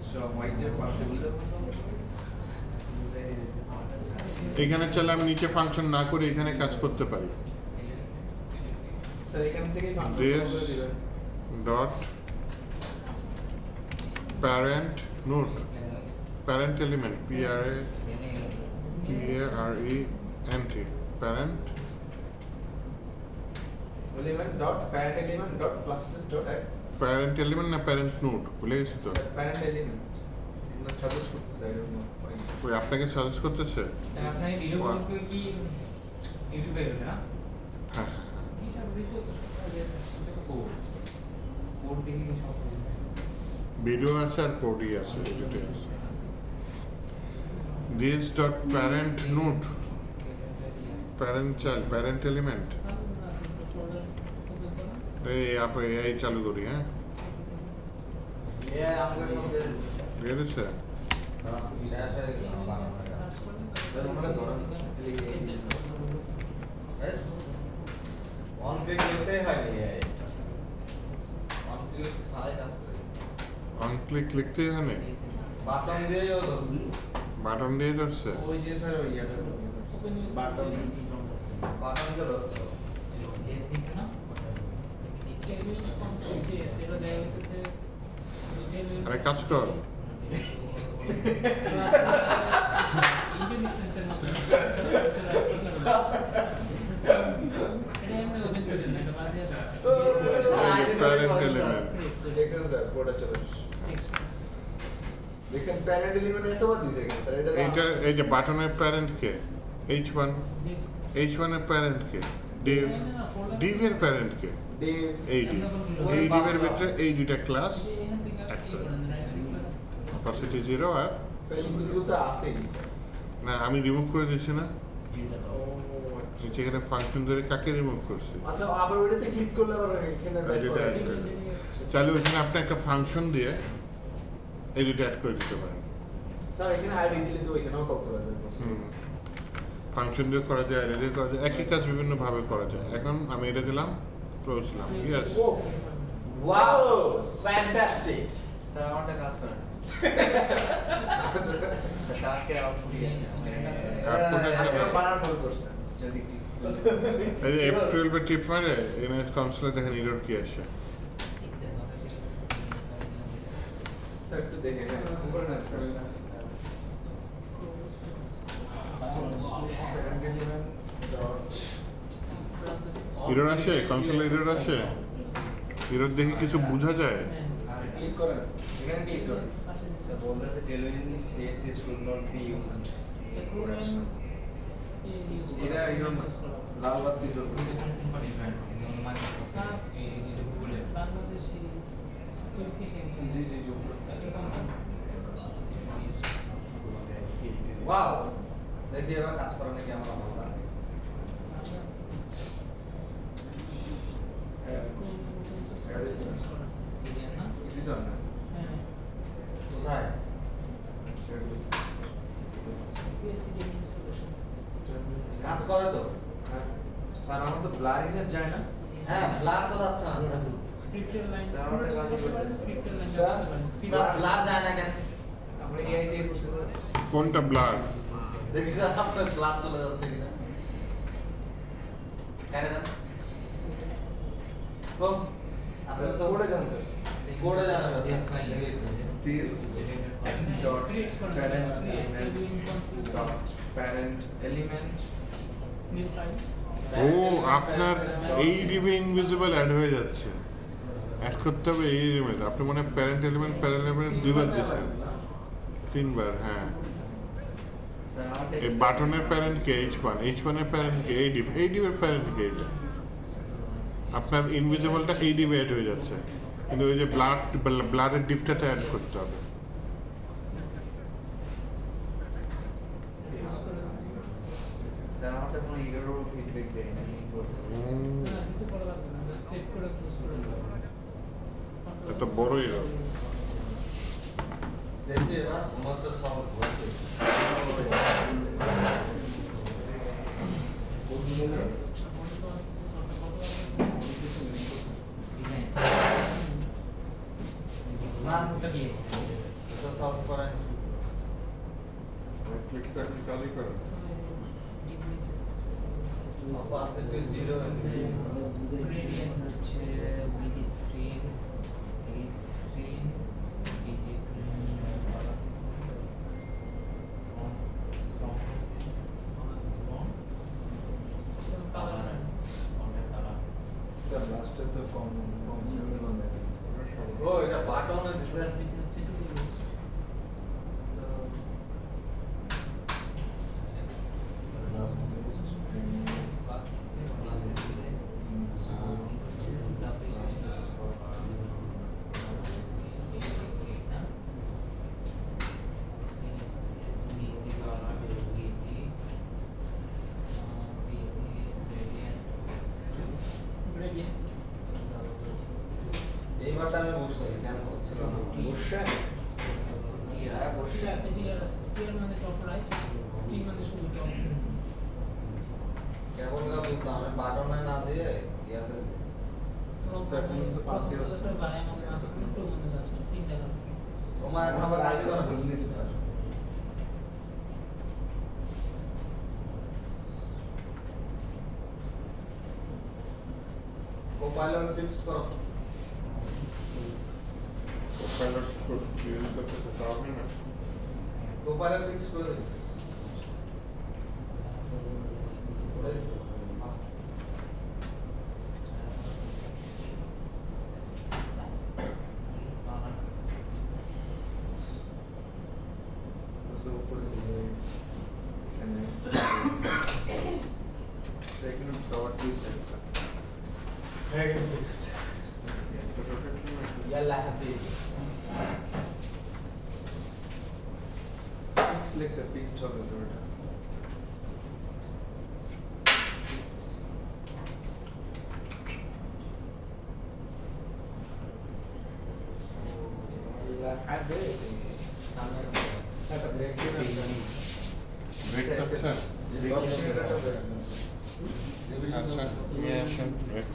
সো হোয়াইটের পাশে এখানে চাইলে আমি নিচে ফাংশন না করে এখানে কাজ করতে পারি। স্যার এখান থেকেই ফাংশন This করে দিবেন dot parent node parent element p r a e n t parent element dot parent element dot classes dot add parent element না parent node ভুলে গেছি তো। প্যারেন্ট এলিমেন্ট না সাজেস্ট করতে চাই না ওই আপনাকে সাজেস্ট করতেছে। আপনার ভিডিও Wow. করে কি ইউটিউবে বেরোবে না? হ্যাঁ কি সব ভিডিও তো সব কাজে কোড কোড দেখে সব ভিডিও আছে আর কোডই আছে দুটোই আছে। this dot parent node parent child parent element এই চালু করি হ্যাঁ আমাকে সব দিয়ে দিচ্ছে দিয়ে দিচ্ছে। শেষ হয়ে গেছে আমার বানানো স্যার আমরা ধরেন অন ক্লিক করতে হয়নি অন ক্লিক ছাড়াই কাজ করে অন ক্লিক লিখতে এখানে বাটন দিয়েও ধরছি বাটন দিয়ে ধরছে। ওই যে স্যার ওই ইয়াটা বাটন বাটন দিয়ে ধরছে জেস নিছে না টেলিভিশন কনসোল জেস এটা দেয়া হইতেছে আরে কাজ কর ইন্টারনেট সেন্সর মতো এটা এমনি ওপেন করে দেন এটা বাদ দিয়ে parent element দেখছেন স্যার কোডটা চলে দেখছেন প্যারেন্ট এলিমেন্ট এতবার দিছে কেন স্যার এটা এইটা এই যে বাটনের প্যারেন্ট কে h1 h1 এর প্যারেন্ট কে div div এর প্যারেন্ট কে ডিভ এই div এই div এর ভিতরে এই দুইটা ক্লাস এখান থেকে অ্যাড কি করে করেন না অপাসিটি 0 আর স্যার ইনক্লুসিভ তো আছেই স্যার না আমি রিমুভ করে দিছি না ও আচ্ছা। নিচে এখানে ফাংশন ধরে কাকে রিমুভ করছি আচ্ছা আবার ওইটাতে ক্লিক করলে আবার এখানে আর যেটা add করে দিই। চাইলে ওইখানে আপনি একটা ফাংশন দিয়ে এই দুটো অ্যাড করে দিতে পারেন। স্যার এখানে আইডি দিলে তো এখানেও কল করা যাবে ফাংশন দিয়ে করা যায় আইডি দিয়ে করা যায় একই কাজ বিভিন্ন ভাবে করা যায়। এখন আমি এটা দিলাম ক্লোজ দিলাম ইয়েস ও ওয়াও ফ্যান্টাস্টিক স্যার আমারটা কাজ করে না স্যার টাস্কের আউটপুটই আছে Output আছে। আপনারা বানান ভুল করছেন যদি এই যে F12 এর টিপ মারে এখানে কনসোলে দেখেন এরর কি আসে। স্যার একটু দেখে নেন উপরে না sir parent element dot error আসে কনসোলে এরর আসে এরর দেখে কিছু বোঝা যায়। ক্লিক করেন এখানে ক্লিক করেন স্যার বলতেছে television CSS should not be used in production এটা ইউর লাল বাতি জ্বলছে বাংলাদেশি জি জি জি উপরে ওয়াও দেখি এবার কাজ করে নাকি আমার ভালো কিছুই তো না কোথায় কাজ করে তো স্যার আমার তো ব্লারিনেস যায় না হ্যাঁ ব্লার তো যাচ্ছে না স্ক্রিপ্টের লাইন স্যার, আমাদের কাজ করতেছে। স্ক্রিপ্টের লাইন স্যার, স্যার ব্লার যায় না কেন আমরা এআই দিয়ে করছি স্যার কোনটা ব্লার দেখি স্যার আপনার ব্লার চলে যাচ্ছে কিনা কেন না ও স্যার তো ওটা জান স্যার কোডে জানা আছে this dot parent element dot parent element ও আপনার এই ডিভে ইনভিজিবল অ্যাড হয়ে যাচ্ছে অ্যাড করতে হবে এই এলিমেন্ট আপনি মনে হয় প্যারেন্ট এলিমেন্ট দুইবার দিয়েছেন তিনবার হ্যাঁ এই বাটনের প্যারেন্ট কে h1 এর প্যারেন্ট কে এই ডিভের প্যারেন্ট কে এটা আপনার ইনভিজিবলটা এই ডিভে অ্যাড হয়ে যাচ্ছে কিন্তু ওই যে ব্লাডের ডিফটাতে অ্যাড করতে হবে স্যার আমারটা কোনো এররও ফিডব্যাক দেয় না কি করতে কিছু করা লাগবে না সেভ করে ক্লোজ করে এত বড় এরর দেখি এবার মঞ্চ সলভ হয়েছে ওটা দিয়ে এটা সলভ করেন ক্লিকটা কি কাজই করে না। অপাসিটি 0 গ্রেডিয়েন্ট হচ্ছে উইথ স্ক্রিন এই স্ক্রিন ইজি ফ্রেম স্যার লাস্টের তো ফর্ম সেগুলো বানাবেন ও এটা বাটনে দিছেন হচ্ছে to list last post first আছে ফার্স্ট দিলে ডাব্লিউ স্ক্রিন না screen easy colour easy gradient এইবারটা আমি বুঝছি কেন হচ্ছিল না বসে হ্যাঁ, বসে আছে টিয়ার মানে টপ রাইট টি মানে শুধু টপ কেবল গা বুঝতাম আমি বাটনে না দিয়ে ইয়াতে দিছি স্যার, তুমি তো পাস দিয়ে হচ্ছে। বানায় মানে আছে দুটো মানে জাস্ট তিন জায়গা তোমার এখন আবার কাজ করে বলে নিয়েছে স্যার কোপাইলট ফিক্সড করো পাইলট ইউজ করতে তো পারবে না। কোপাইলট ফিক্সড করে দিছি করে দিছি সো উপরে দিয়ে এখানে সেকেন্ড ডট দিয়ে সেট হ্যাঁ ফিক্সড ইয়াল্লা হাবিব ফিক্স লেখছে ফিক্সড হবে স্যার এটা ইয়াল্লা হাবিব সেটা দেখি না স্যার ব্রেক থাকছে? আচ্ছা নিয়ে আসেন ব্রেক।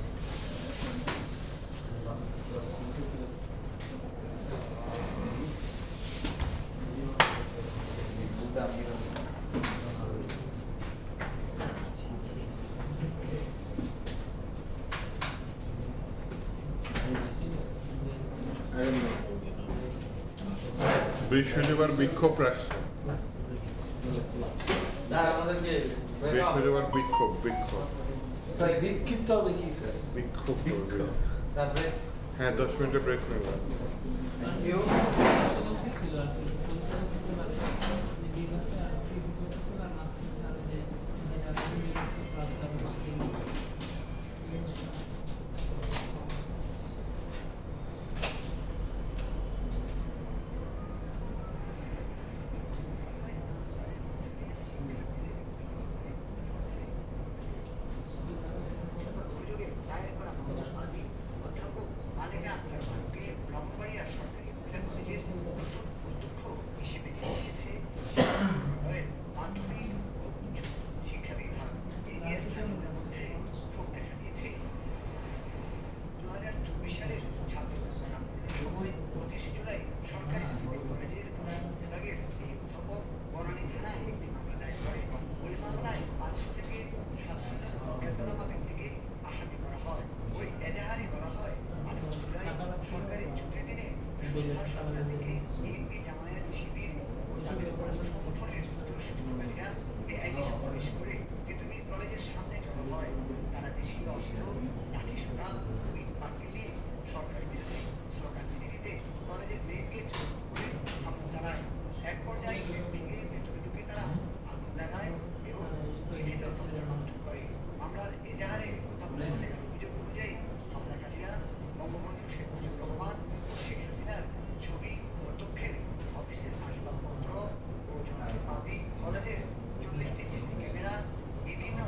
বৃহস্পতিবার বিক্ষোভ রাখছে। স্যার আমাদেরকে বৃহস্পতিবার বিক্ষোভ স্যার বিক্ষিপ্ত হবে কি স্যার বিক্ষোভ করবে। তারপরে হ্যাঁ 10 মিনিটের ব্রেক নেব। থ্যাংক ইউ ছিল আর কি বিমাসে আজকে করতেছিল আর মাস্টার স্যার যে যেটা বিমাসে ক্লাস করতেছিল অভিযোগে দায়ের করা মামলার বাদী অধ্যাপক মালেকা আক্তার বানুকে ব্রাহ্মণবাড়িয়া সরকারি মহিলা কলেজের নতুন অধ্যক্ষ হিসেবে নিয়োজিয়েছে মাধ্যমিক ও উচ্চ শিক্ষা বিভাগ। এই নিয়ে স্থানীয়দের মধ্যে ক্ষোভ দেখা দিয়েছে। 2024 সালের ছাত্র আন্দোলনের সময় 25 জুলাই সরকারি আধুনিক কলেজের দর্শন বিভাগের এই অধ্যাপক বনানী থানায় একটি মামলা দায়ের করে। ওই মামলায় 500 থেকে 700 জন অজ্ঞাতনামা ব্যক্তিকে আসামি করা হয়। ওই এজাহারে বলা হয় 18 জুলাই সরকারি ছুটির দিনে সন্ধ্যা 7টা থেকে বিএনপি জামায়াত শিবির ও তাদের অন্য সংগঠনের দুষ্কৃতকারীরা বেআইনি সমাবেশ করে তেতুমির কলেজের সামনে জড়ো হয়। তারা দেশীয় অস্ত্র লাঠিসোঁটা ও ইট পাটকেল নিয়ে সরকার বিরোধী স্লোগান দিতে দিতে কলেজের মেইন গেট লক্ষ্য করে হামলা চালায়। এক পর্যায়ে গেট ভেঙে ভেতরে ঢুকে তারা আগুন লাগায় এবং বিভিন্ন যন্ত্র মারধর করে। মামলার এজাহারে অধ্যাপক মালেকার অভিযোগ অনুযায়ী হামলাকারীরা বঙ্গবন্ধু শেখ মুজিবুর রহমান ও শেখ হাসিনার ছবি ও অধ্যক্ষের অফিসের আসবাবপত্র ও যন্ত্রপাতি, কলেজের 40টি সিসি ক্যামেরা, বিভিন্ন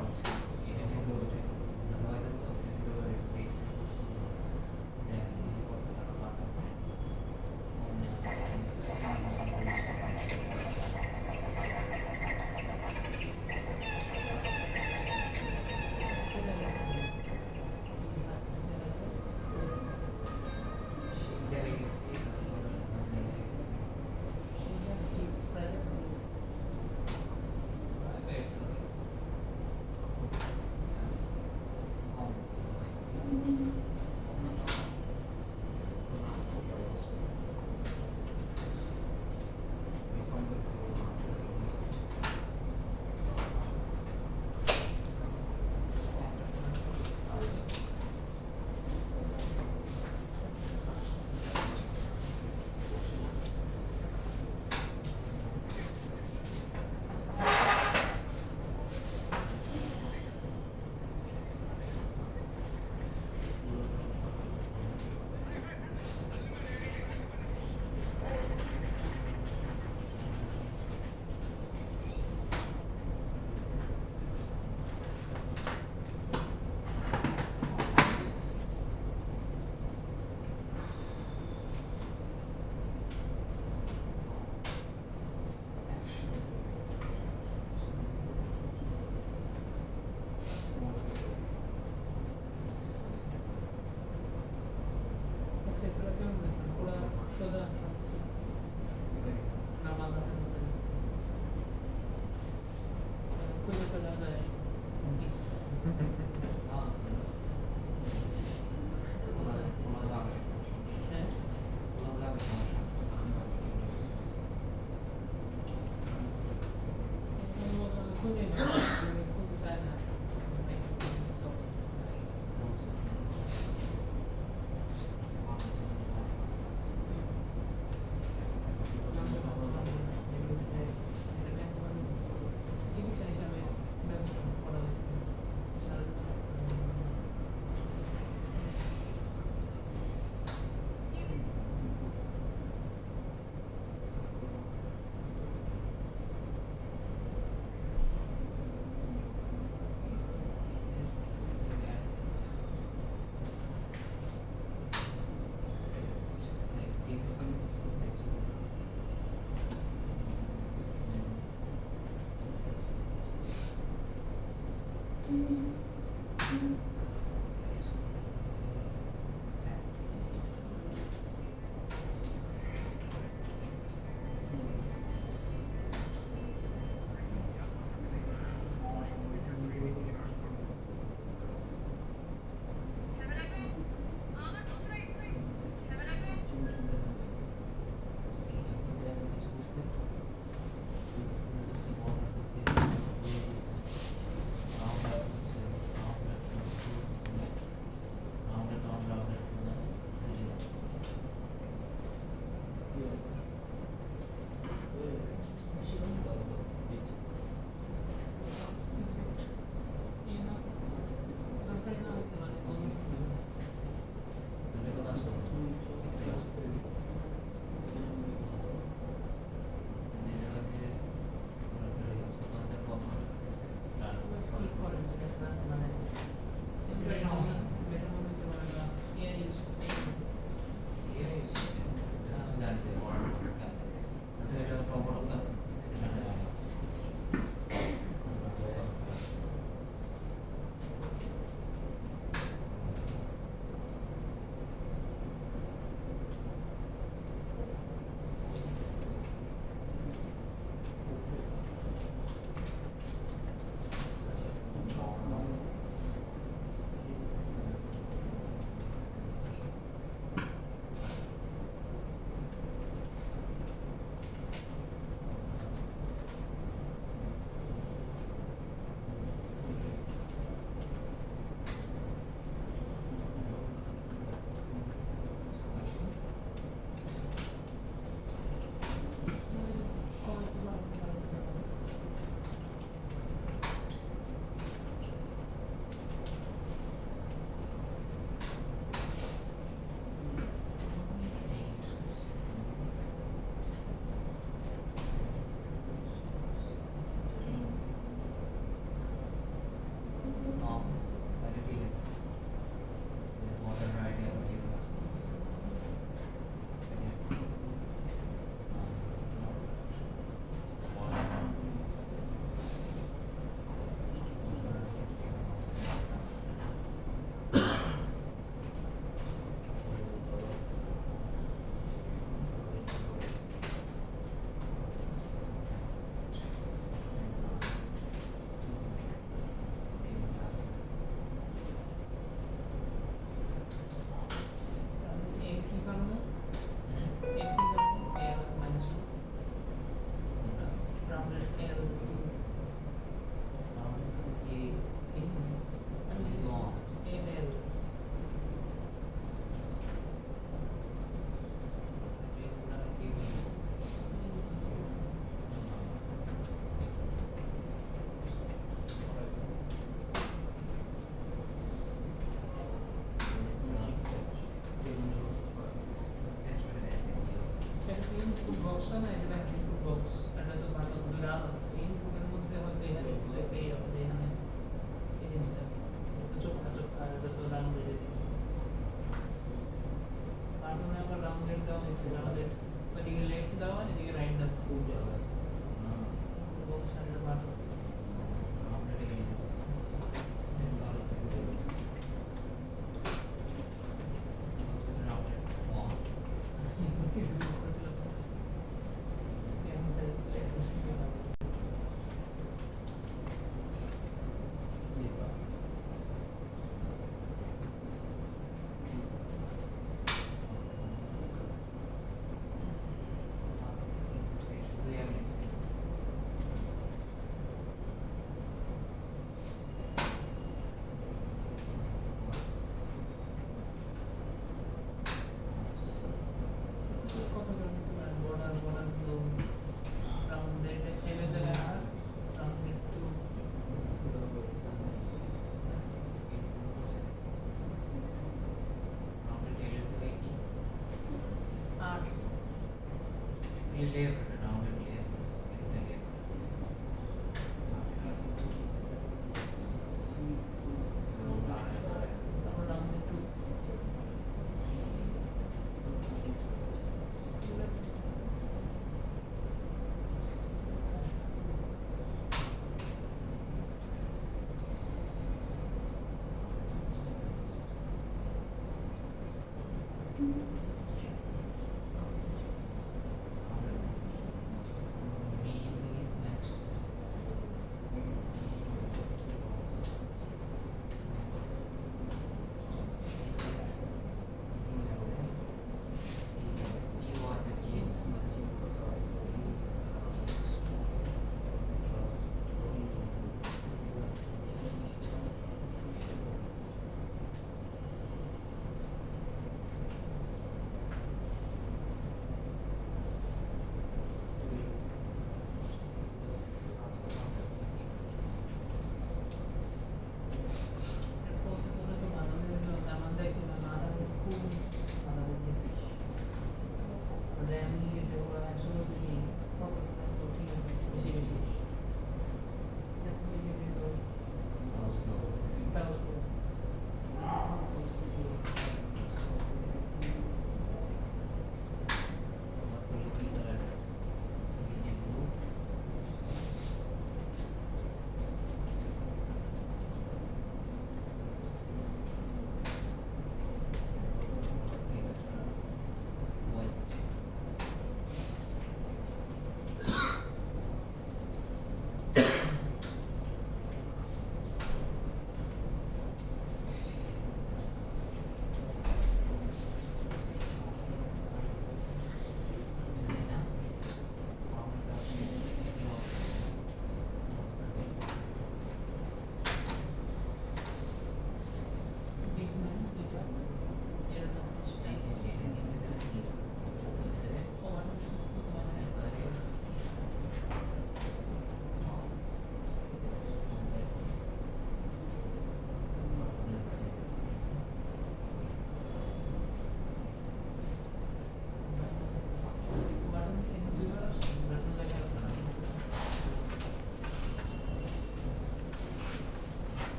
সেটা কেমন দেখবেন পুরো সোজা সবকিছু না মাথার মধ্যে খুঁজে ফেলা যায় হ্যাঁ খুঁজে খুঁজতে চায় না চিকিৎসা হিসাবে ব্যবস্থা করা হয়েছে ইনপুট বক্সটা না এটা ইনপুট বক্স এটা তো বাটন দুটো আলাদা ইনপুটের মধ্যে হয়তো এখানে কিছু একটা আছে এখানে এই জিনিসটা তো চোখা এটা তো রাউন্ডেড বাটনে আবার রাউন্ডেড দেওয়া হয়েছে রাউন্ডেড ওইদিকে লেফট দেওয়া এদিকে রাইট দেওয়া বক্স আর বাটন তারপর round 2 প্রসেসরে তো ভালো লেগে আমার দেখি না মারা খুব ভালো লাগতেছে র্যাম নিয়ে গেছে ওরা আসলে হচ্ছে কি প্রসেসর তো ঠিক আছে বেশি বেশি এত বেশি দিল তাও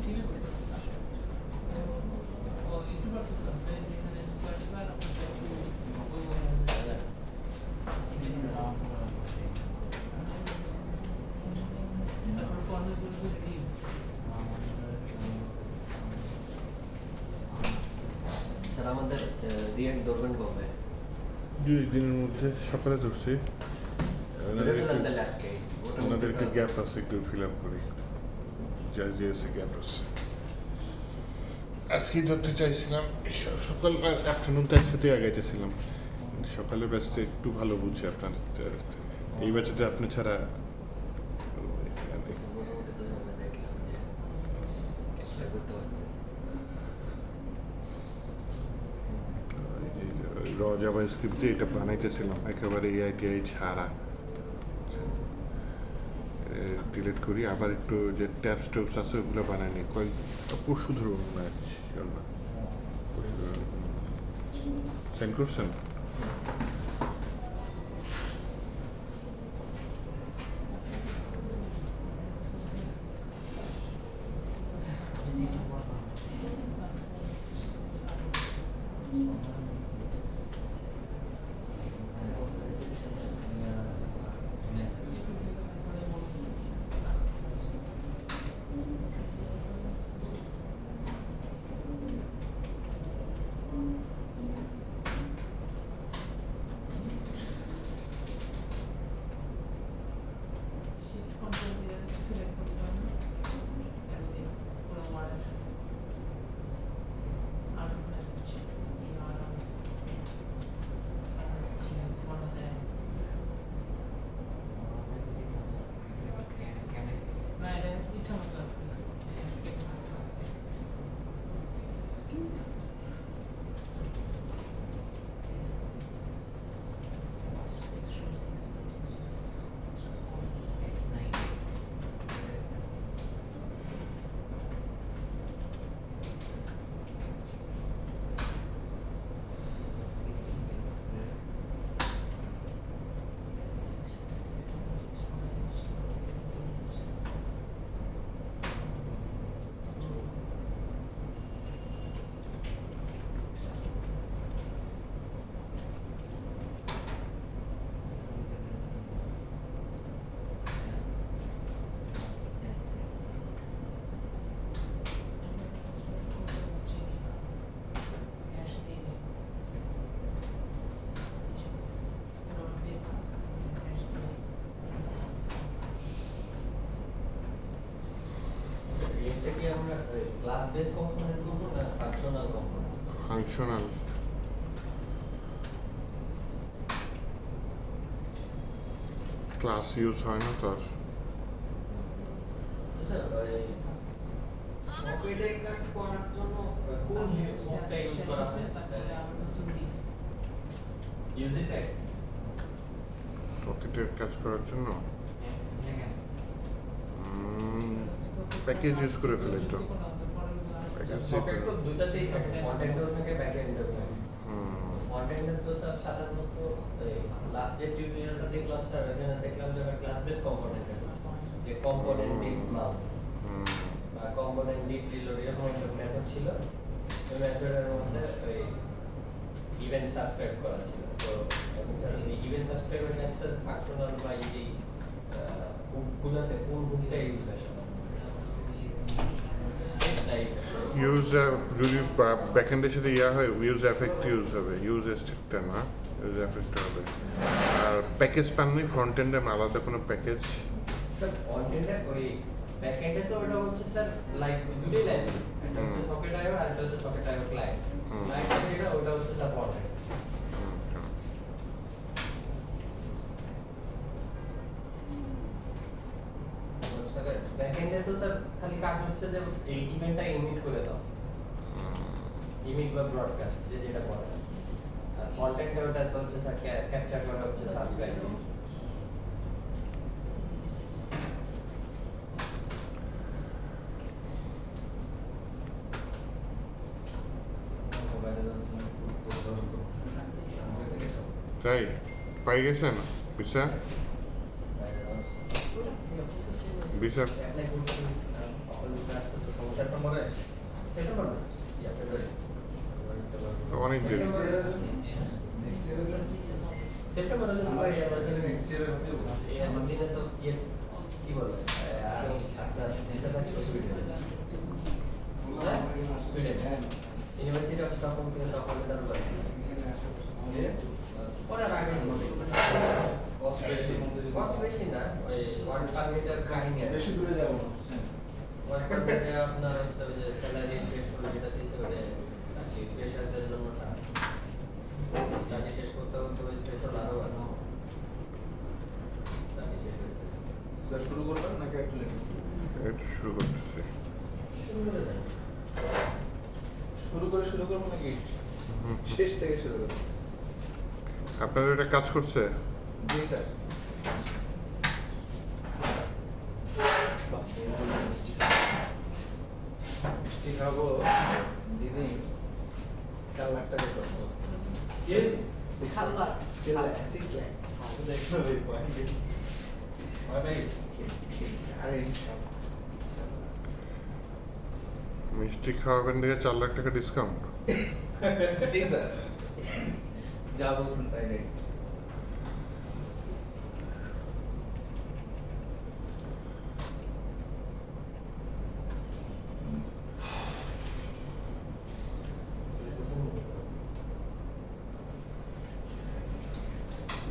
ঠিক আছে ও একটু বার করতে আছে এখানে স্কোয়ার স্কোয়ার আপনার তারপর ফর্মে বলবো লিভ স্যার আমাদের রিয়েক্ট ধরবেন কবে? 2 দিনের মধ্যে সকালে ধরছি আজকে ওনাদেরকে গ্যাপ আছে একটু ফিল আপ করি যা যে আছে গ্যাপ আছে আজকে ধরতে চাইছিলাম সকাল আর আফটারনুনটা একসাথে আগাইতেছিলাম সকালের ব্যাচটা একটু ভালো বুঝছি আপনার এই ব্যাচেতে আপনি ছাড়া মোটামুটি তো সবাই দেখলাম যে চেষ্টা করতে পারতেছে র জাভা স্ক্রিপ্ট দিয়ে এটা বানাইতেছিলাম একেবারে এআইটিআই ছাড়া ডিলিট করি আবার একটু যে ট্যাপস ট্যাপস আছে ওগুলো বানাইনি কয়েক পরশু ধরুন না সেন্ড করছেন ফাংশনাল ক্লাস ইউজ হয় না তার স্যার সকেটের কাজ করার জন্য কোন মডটা ইউজ করা হয় তারপরে আবার নতুন দিন ইউজ ইফেক্ট সকেটের কাজ করার জন্য হ্যাঁ প্যাকেজ ইউজ করে ফেলে তো প্যাকেজ সকেট তো দুটাতেই থাকে ফ্রন্ট এন্ডেও থাকে ব্যাক এন্ডেও থাকে ফ্রন্ট এন্ডের তো স্যার সাধারণত লাস্ট যে টিউটোরিয়ালটা দেখলাম স্যার এখানে দেখলাম যে ক্লাস বেস কম্পোনেন্ট যে কম্পোনেন্ট ডিপ মাউন্ট বা কম্পোনেন্ট ডিপ রিলোড এরকম একটা মেথড ছিল ওই মেথডের মধ্যে ওই ইভেন্ট সাবস্ক্রাইব করা ছিল তো এখন স্যার এই ইভেন্ট সাবস্ক্রাইবের কাজটা ফাংশনাল বা এই গুলোতে কোন হুকটা ইউজ হয় ইউজ যদি ব্যাকএন্ডের সাথে ইয়া হয় ইউজ এফেক্ট ইউজ হবে ইউজ স্টেটটা না ইউজ এফেক্ট হবে আর প্যাকেজ পাননি ফ্রন্ট এন্ডে আলাদা কোনো প্যাকেজ স্যার ফ্রন্ট এন্ডে ওই ব্যাক এন্ডে তো ওটা হচ্ছে স্যার লাইক দুটোই লাইন এটা হচ্ছে সকেট আইও আর এটা হচ্ছে সকেট আইও ক্লায়েন্ট ক্লায়েন্ট যেটা ওটা হচ্ছে স্যার ফ্রন্ট এন্ড ব্যাক এন্ডে তো স্যার খালি কাজ হচ্ছে যে এই ইভেন্টটা ইমিট করে দাও ইমিট বা ব্রডকাস্ট যে যেটা করে আর ফ্রন্ট এন্ডে ওটা তো হচ্ছে স্যার ক্যাপচার করা হচ্ছে সাবস্ক্রাইব তাই পাই গেছেন ভিসা ভিসা অ্যাপ্লাই করতে সেপ্টেম্বরে সেপ্টেম্বরে ইয়া ফেব্রুয়ারি অনেক দেরি সেপ্টেম্বরে দুবাই আমাদের নেক্সট ইয়ার এই দিনে তো ইয়ে কি বলবো আর আপনার ভিসা থাকে তো সুইডেন ইউনিভার্সিটি অফ স্টকহোম থেকে স্টকহোমে দাঁড়ানো ওরা আগে কষ্ট বেশি না ওই ওয়ার্ক পারমিটের কাহিনী আছে বেশি দূরে যাব না ওয়ার্ক পারমিটে আপনার হচ্ছে ওই যে স্যালারি থ্রেশহোল্ড যেটা দিয়েছে ওটা ফ্রেশারদের জন্য না স্টাডি শেষ করতে হতে ওই থ্রেশহোল্ড আরো বাড়ানো স্টাডি শেষ হতে স্যার শুরু করবেন নাকি একটু লেট একটু শুরু করতেছি শুরু করে দেন শুরু করবো নাকি শেষ থেকে শুরু করবো আপনাদের এটা কাজ করছে জি স্যার মিষ্টি খাবো দিদি 4 লাখ টাকা করবো কি 6 লাখ 6 লাখ দেখো ভাই পয়েন্ট ভাই আরে মিষ্টি খাওয়াবেন দেখে 4 লাখ টাকা ডিসকাউন্ট জি স্যার যা বলছেন তাই নেই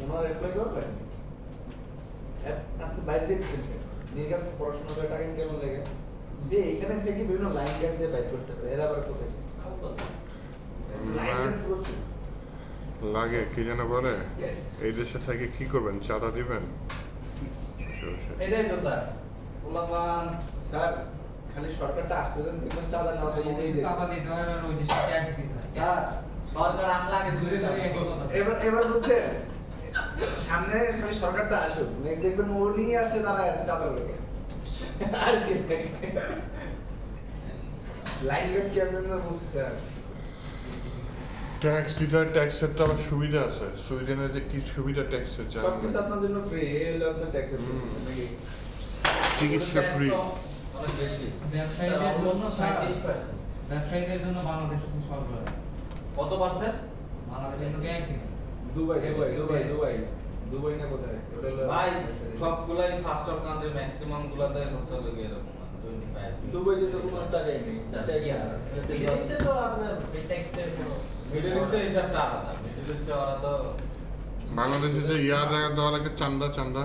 ওনার অ্যাপ্লাই করবেন আপনি বাইরে যেতেছেন নির্গাত পড়াশোনা করে টাকা কেমন লাগে যে এখানে থেকে বিভিন্ন লাইন গার্ড দিয়ে বাইর করতে হবে এরা আবার কোথায় লাইন গার্ড প্রচুর লাগে কি যেন বলে এই দেশে থেকে কি করবেন চাঁদা দিবেন এটাই তো স্যার ওলামান স্যার খালি সরকারটা আসতে দেন দেখবেন চাঁদা না দিলে চাঁদা দিতে হয় আর ওই দেশে ট্যাক্স দিতে হয় স্যার সরকার আসলে আগে দুই দিন এবার বুঝছেন সামনে খালি সরকারটা আসুক নেক্সট দেখবেন ও নিয়ে আসছে তারা আসছে চাঁদা লোকে আর কি লাইন গার্ড কেমন না বলছি স্যার ট্যাক্স দিতে হয় ট্যাক্সের তো আবার সুবিধা আছে সুইডেনের যে কি সুবিধা ট্যাক্সের জানেন সবকিছু আপনার জন্য ফ্রি এই হলো আপনার ট্যাক্সের নাকি চিকিৎসা ফ্রি অনেক বেশি ব্যবসায়ীদের জন্য 35% ব্যবসায়ীদের জন্য বাংলাদেশ হচ্ছে সরকার কত পার্সেন্ট বাংলাদেশের লোকে অ্যাক্সিডেন্ট দুবাই না কোথায় ওটা হলো ভাই সবগুলাই ফার্স্ট অফ কান্ট্রি ম্যাক্সিমাম গুলাতে হচ্ছে হলো এরকম 25 দুবাইতে তো কোনো টাকাই নেই ট্যাক্স মিডল ইস্টে তো আপনার এই ট্যাক্সের কোনো মিডল ইস্টে হিসাবটা আলাদা মিডল ইস্টে ওরা তো বাংলাদেশে যে দেওয়া লাগে চান্দা চান্দা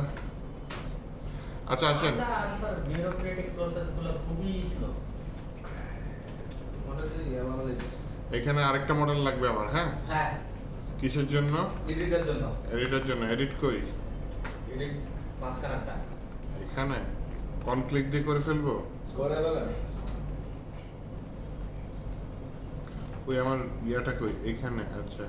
আচ্ছা আসেন স্যার বিউরোক্রেটিক প্রসেস গুলো খুবই স্লো ওটা যে বাংলাদেশ এখানে আরেকটা মডেল লাগবে আমার, হ্যাঁ? হ্যাঁ, কিসের জন্য? এডিটের জন্য। এডিটের জন্য। এডিট কই? এডিট মাঝখানেরটা। এখানে কোন ক্লিক দিয়ে করে ফেলবো? করে বলেন কই আমার ইয়াটা কই? এখানে। আচ্ছা,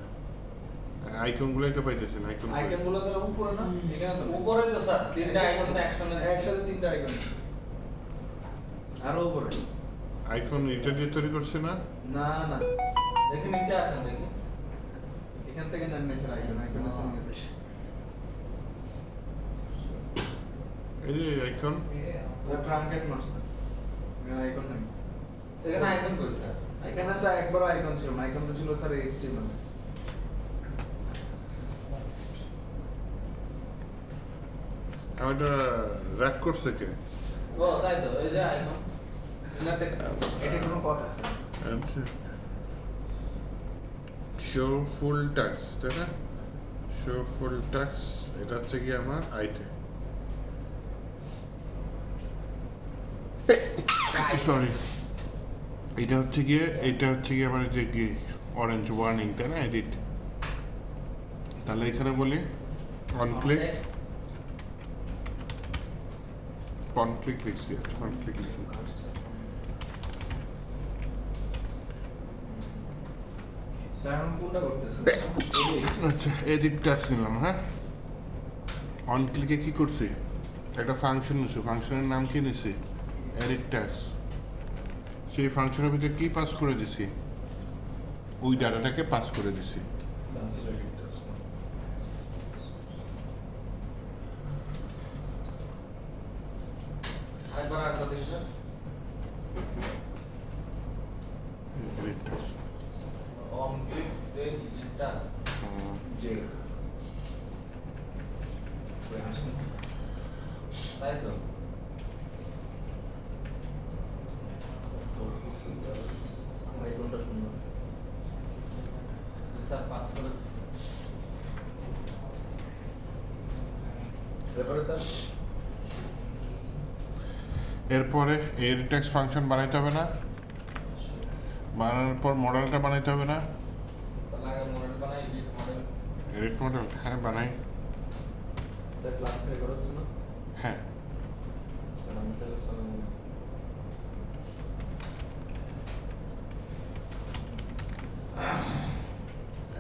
আইকনগুলোই তো পাইতেছি না। আইকন আইকন গুলো স্যার উপরে না এখানে তো উপরে তো স্যার তিনটা আইকন তো একসঙ্গে একসাথে তিনটা আইকন আরো উপরে আইকন এটা দিয়ে তৈরি করছে না? না না দেখি নিচে আসেন, দেখি এখান থেকে নেন নাই স্যার আইকন আইকন আছে নিয়ে এই যে আইকন। ওটা ট্রাঙ্কেট মারছ না আইকন নাই এখানে আইকন করি স্যার। এখানে তো একবার আইকন ছিল না আইকন তো ছিল স্যার এইচটিএমএল আমার এটা র‍্যাপ করছে কে? ও তাই তো, এই যে আইকন ইনার টেক্সট। এটা কোনো কথা আছে আচ্ছা, শো ফুল টাক্স, তাই না? শো ফুল টাক্স, এটা হচ্ছে কি আমার আইটে। সরি, এটা হচ্ছে গিয়ে আমার যে কি অরেঞ্জ ওয়ার্নিং, তাই না? এডিট। তাহলে এখানে বলি অন ক্লিক লিখছি। আচ্ছা, অন ক্লিক লিখি। স্যার আমি কোনটা করতেছেন আচ্ছা, এডিট টাক্স নিলাম, হ্যাঁ? অন ক্লিকে কি করছি? একটা ফাংশন নিছি, ফাংশনের নাম কি নিছি? এডিট টাক্স। সেই ফাংশনের ভিতরে কি পাস করে দিছি? ওই ডাটাটাকে পাস করে দিছি। আরেকবার দেখি স্যার। এডিট টাক্স। অন ক্লিক এডিটটা জে কই আসেন তাই তো। আইকনটা সুন্দর স্যার পাস করে দিচ্ছি। এরপরে স্যার এরপরে এডিট টাক্স ফাংশন বানাইতে হবে না? বানানোর পর মডেলটা বানাইতে হবে না? তাহলে আগে মডেল বানাই, এডিট মডেল। এডিট মডেল, হ্যাঁ বানাই। স্যার ক্লাস রেকর্ড হচ্ছে না হ্যাঁ, স্যার আমি তাহলে স্যার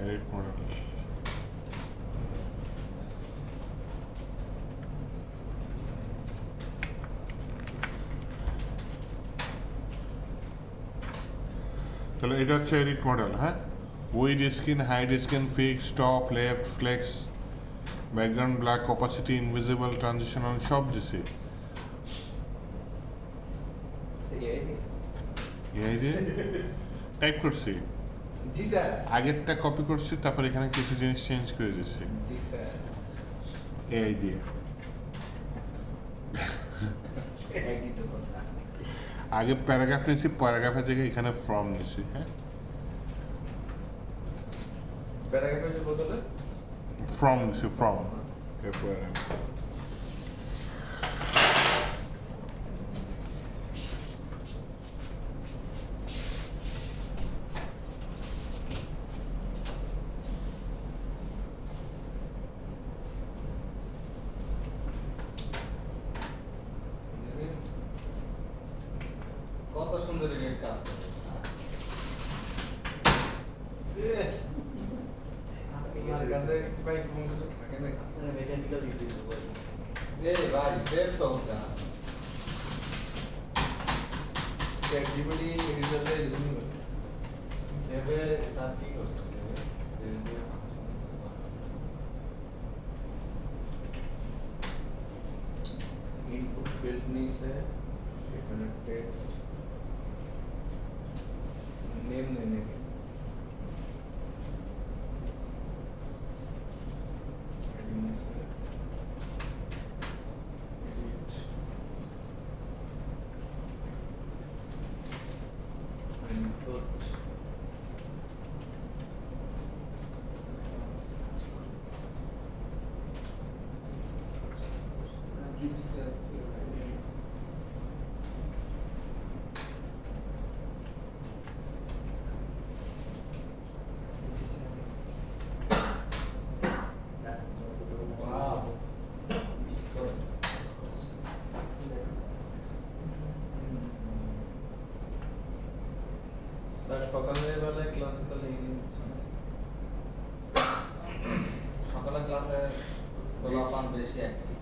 এডিট মডেল। তাহলে এটা হচ্ছে এডিট মডেল, হ্যাঁ? Width screen, height screen, fix, top, left, flex, background black, opacity, invisible, transitional সব দিছি। এই যে টাইপ করছি, জি স্যার আগেরটা কপি করছি, তারপর এখানে কিছু জিনিস চেঞ্জ করে দিচ্ছি জি স্যার এআই দিয়ে। আইডি তো কথা আগে প্যারাগ্রাফ নিয়েছি, প্যারাগ্রাফের জায়গায় এখানে ফ্রম নিয়েছি, হ্যাঁ? প্যারাগ্রাফের বদলে ফ্রম নিয়েছি, ফ্রম। কত সুন্দর এডিট কাজ করে। আমার কাছে ভাই কোন কিছু থাকে না এই ভাই সেভ তো হচ্ছে না। অ্যাক্টিভিটি এডিটরে এরকমই করে সেভে স্যার কি করছে? সেভে ইনপুট ফিল্ড নিছে সেখানে টেক্সট নেম নেই নাকি হেডিং নিছে এডিট ইনপুট সকালের বেলায় ক্লাসে তাহলে ইংলিশ সকালে ক্লাসে গোলাপান বেশি অ্যাক্টিভ।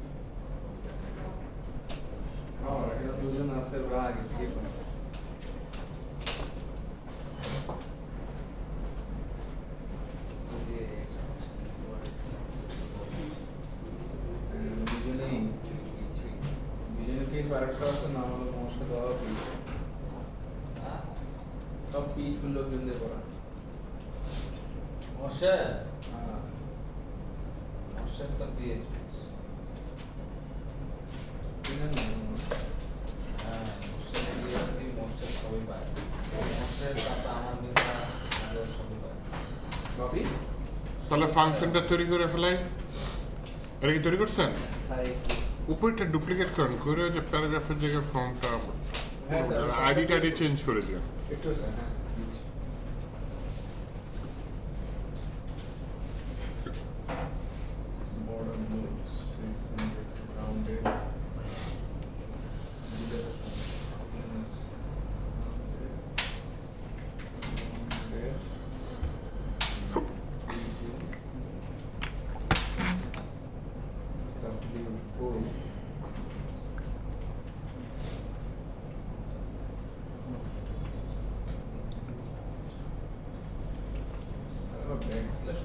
এখানে দুজন আছে বা আগে থেকে দুজনে আরেকটা আছে নাম হলো নমস্কার দেওয়া পিচ টপ পিচ লোকজনদের করা অবশ্যই অবশ্যই তো পিএইচপি চিনেন না হ্যাঁ অবশ্যই মোস্টের সবই পায় মোস্টের তারপর আমার দিনটা আমাদের সবই পায় ববি তাহলে ফাংশনটা তৈরি করে ফেলাই। এটা কি তৈরি করছেন? স্যার উপরটা ডুপ্লিকেট করেন, করে যে প্যারাগ্রাফের জায়গায় ফর্মটা হ্যাঁ স্যার আইডি টাইডি চেঞ্জ করে দিন। একটু স্যার হ্যাঁ border blue 600 rounded W4 backslash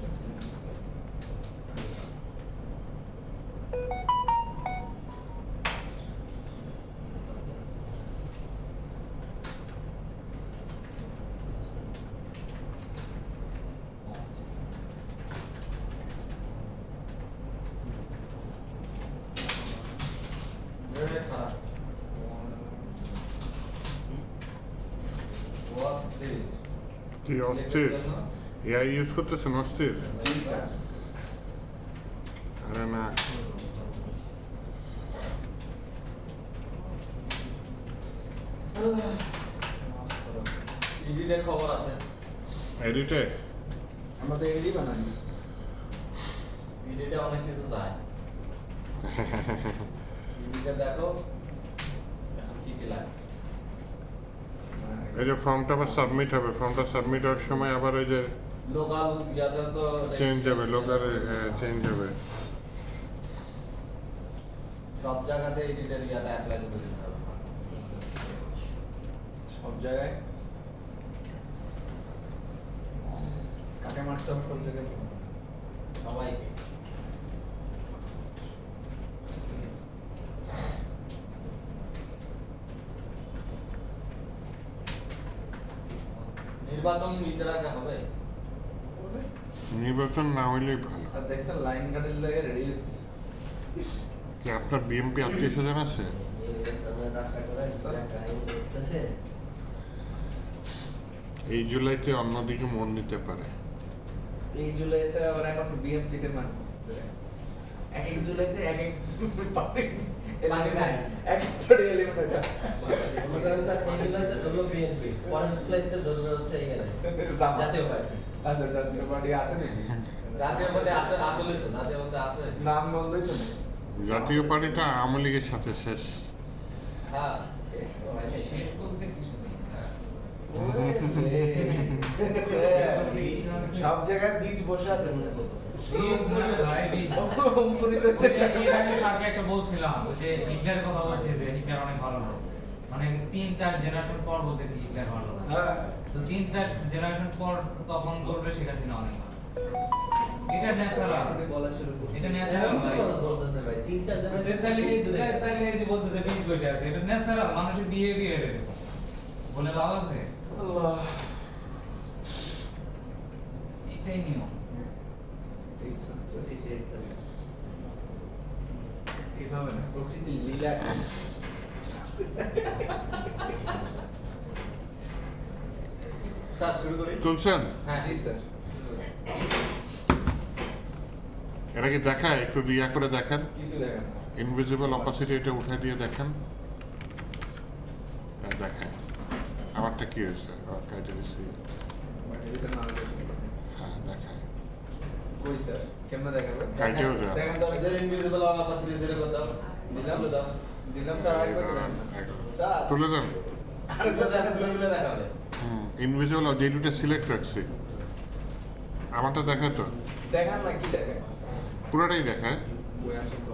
very খারাপ ওয়াস থ্রি কি অস্থির এআই ইউজ করতেছেন অস্থির? জি স্যার আরে না, ইডিটের খবর আছে এডিটে আমরা তো এডি বানাই ইডিটে অনেক কিছু যায় ইডিটে দেখো এখন কি কি লাগে এই যে ফর্মটা আবার সাবমিট হবে, ফর্মটা সাবমিট হওয়ার সময় আবার ওই যে লোকাল ইয়াতে তো চেঞ্জ হবে, লোকাল চেঞ্জ হবে। সব জায়গাতে এডিটের ইয়াটা অ্যাপ্লাই করে দিতে হবে সব জায়গায় কাকে মারতে হবে সব জায়গায় সবাইকে নির্বাচন নিজের আগে হবে নির্বাচন না হইলেই ভালো। আর দেখছেন লাইন কাটের জায়গায় রেডি হচ্ছে কি আপনার বিএমপি আত্মীয় স্বজন আছে? এই জুলাইতে অন্যদিকে মন নিতে পারে। এই জুলাইতে আবার এখন বিএমপি তে মান এক এক জুলাইতে এক এক পানি নাই। এক এক পড়ে এলিমেন্ট আমাদের স্যার এই জুলাইতে ধরলো বিএনপি পরের জুলাইতে ধরলো হচ্ছে এই জাতীয় পার্টি আচ্ছা জাতীয় পার্টি আছে নাকি জাতীয় পার্টি আছে আসলে তো জাতীয় পার্টি আছে নাম বললেই তো নেই জাতীয় পার্টিটা আওয়ামী লীগের সাথে শেষ। হ্যাঁ শেষ বলতে কিছু নেই স্যার সব জায়গায় বীজ বসে আছে বীজ মানে ভাই বীজ অঙ্কুরিত এটা আমি স্যারকে একটা বলছিলাম যে হিটলারের কথা বলছে যে হিটলার অনেক ভালো লোক মানে 3-4 জেনারেশন পর বলতেছি হিটলার ভালো লোক। হ্যাঁ তো 3-4 জেনারেশন পর তখন বলবে শেখ হাসিনা অনেক ভালো এটা ন্যাচারাল বলা শুরু করছে এটা ন্যাচারাল ভাই বলতেছে ভাই 3-4 জন তাহলে এই যে বলতেছে বীজ বসে আছে এটা ন্যাচারাল মানুষের বিহেভিয়ার বলে লাভ আছে আল্লাহ এটাই নিয়ম ঠিক আছে এইভাবে না প্রকৃতি লীলা স্যার শুরু করি তুলছেন? হ্যাঁ জি স্যার এটা কি দেখায়? একটু ইয়া করে দেখেন, কিছু দেখেন না ইনভিজিবল অপাসিটি এটা উঠাই দিয়ে দেখেন। হ্যাঁ দেখায়। আমারটা কি হয়েছে? এটা না হ্যাঁ দেখায়। কই স্যার কেমনে দেখাবে কাইটেও দেয়। দেখেন তো যে ইনভিজিবল আর ক্যাপাসিটি জিরো করে দাও দাও দিলাম স্যার আরেকবার দেন স্যার তুলে দেন। আরেকবার দেখা তুলে দেখাবে ইনভিজিবল যে দুটো সিলেক্ট রাখছি আমারটা দেখায় তো দেখান না কি দেখেন পুরোটাই দেখায় বই আসে তো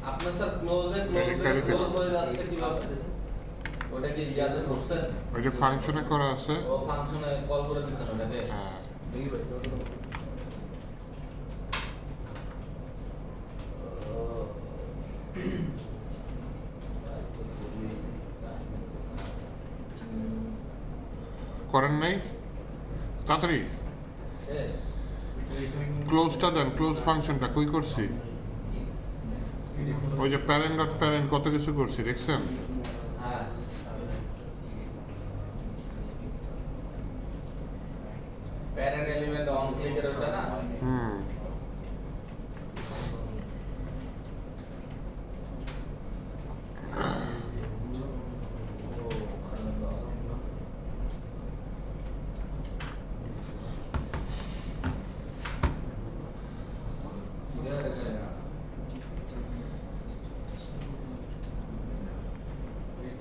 আপনার স্যার ক্লোজে ক্লোজ হয়ে যাচ্ছে কিভাবে ওটা কি ইয়াতে করছেন ওই যে ফাংশনে করা আছে ও ফাংশনে কল করে দিছেন ওটাকে হ্যাঁ দেখি ভাই করেন নাই তাড়াতাড়ি ক্লোজটা দেন ক্লোজ ফাংশনটা কই করছি ওই যে প্যারেন্ট ডট প্যারেন্ট কত কিছু করছি দেখছেন হ্যাঁ প্যারেন্ট এলিমেন্ট অন ক্লিকের ওটা না হুম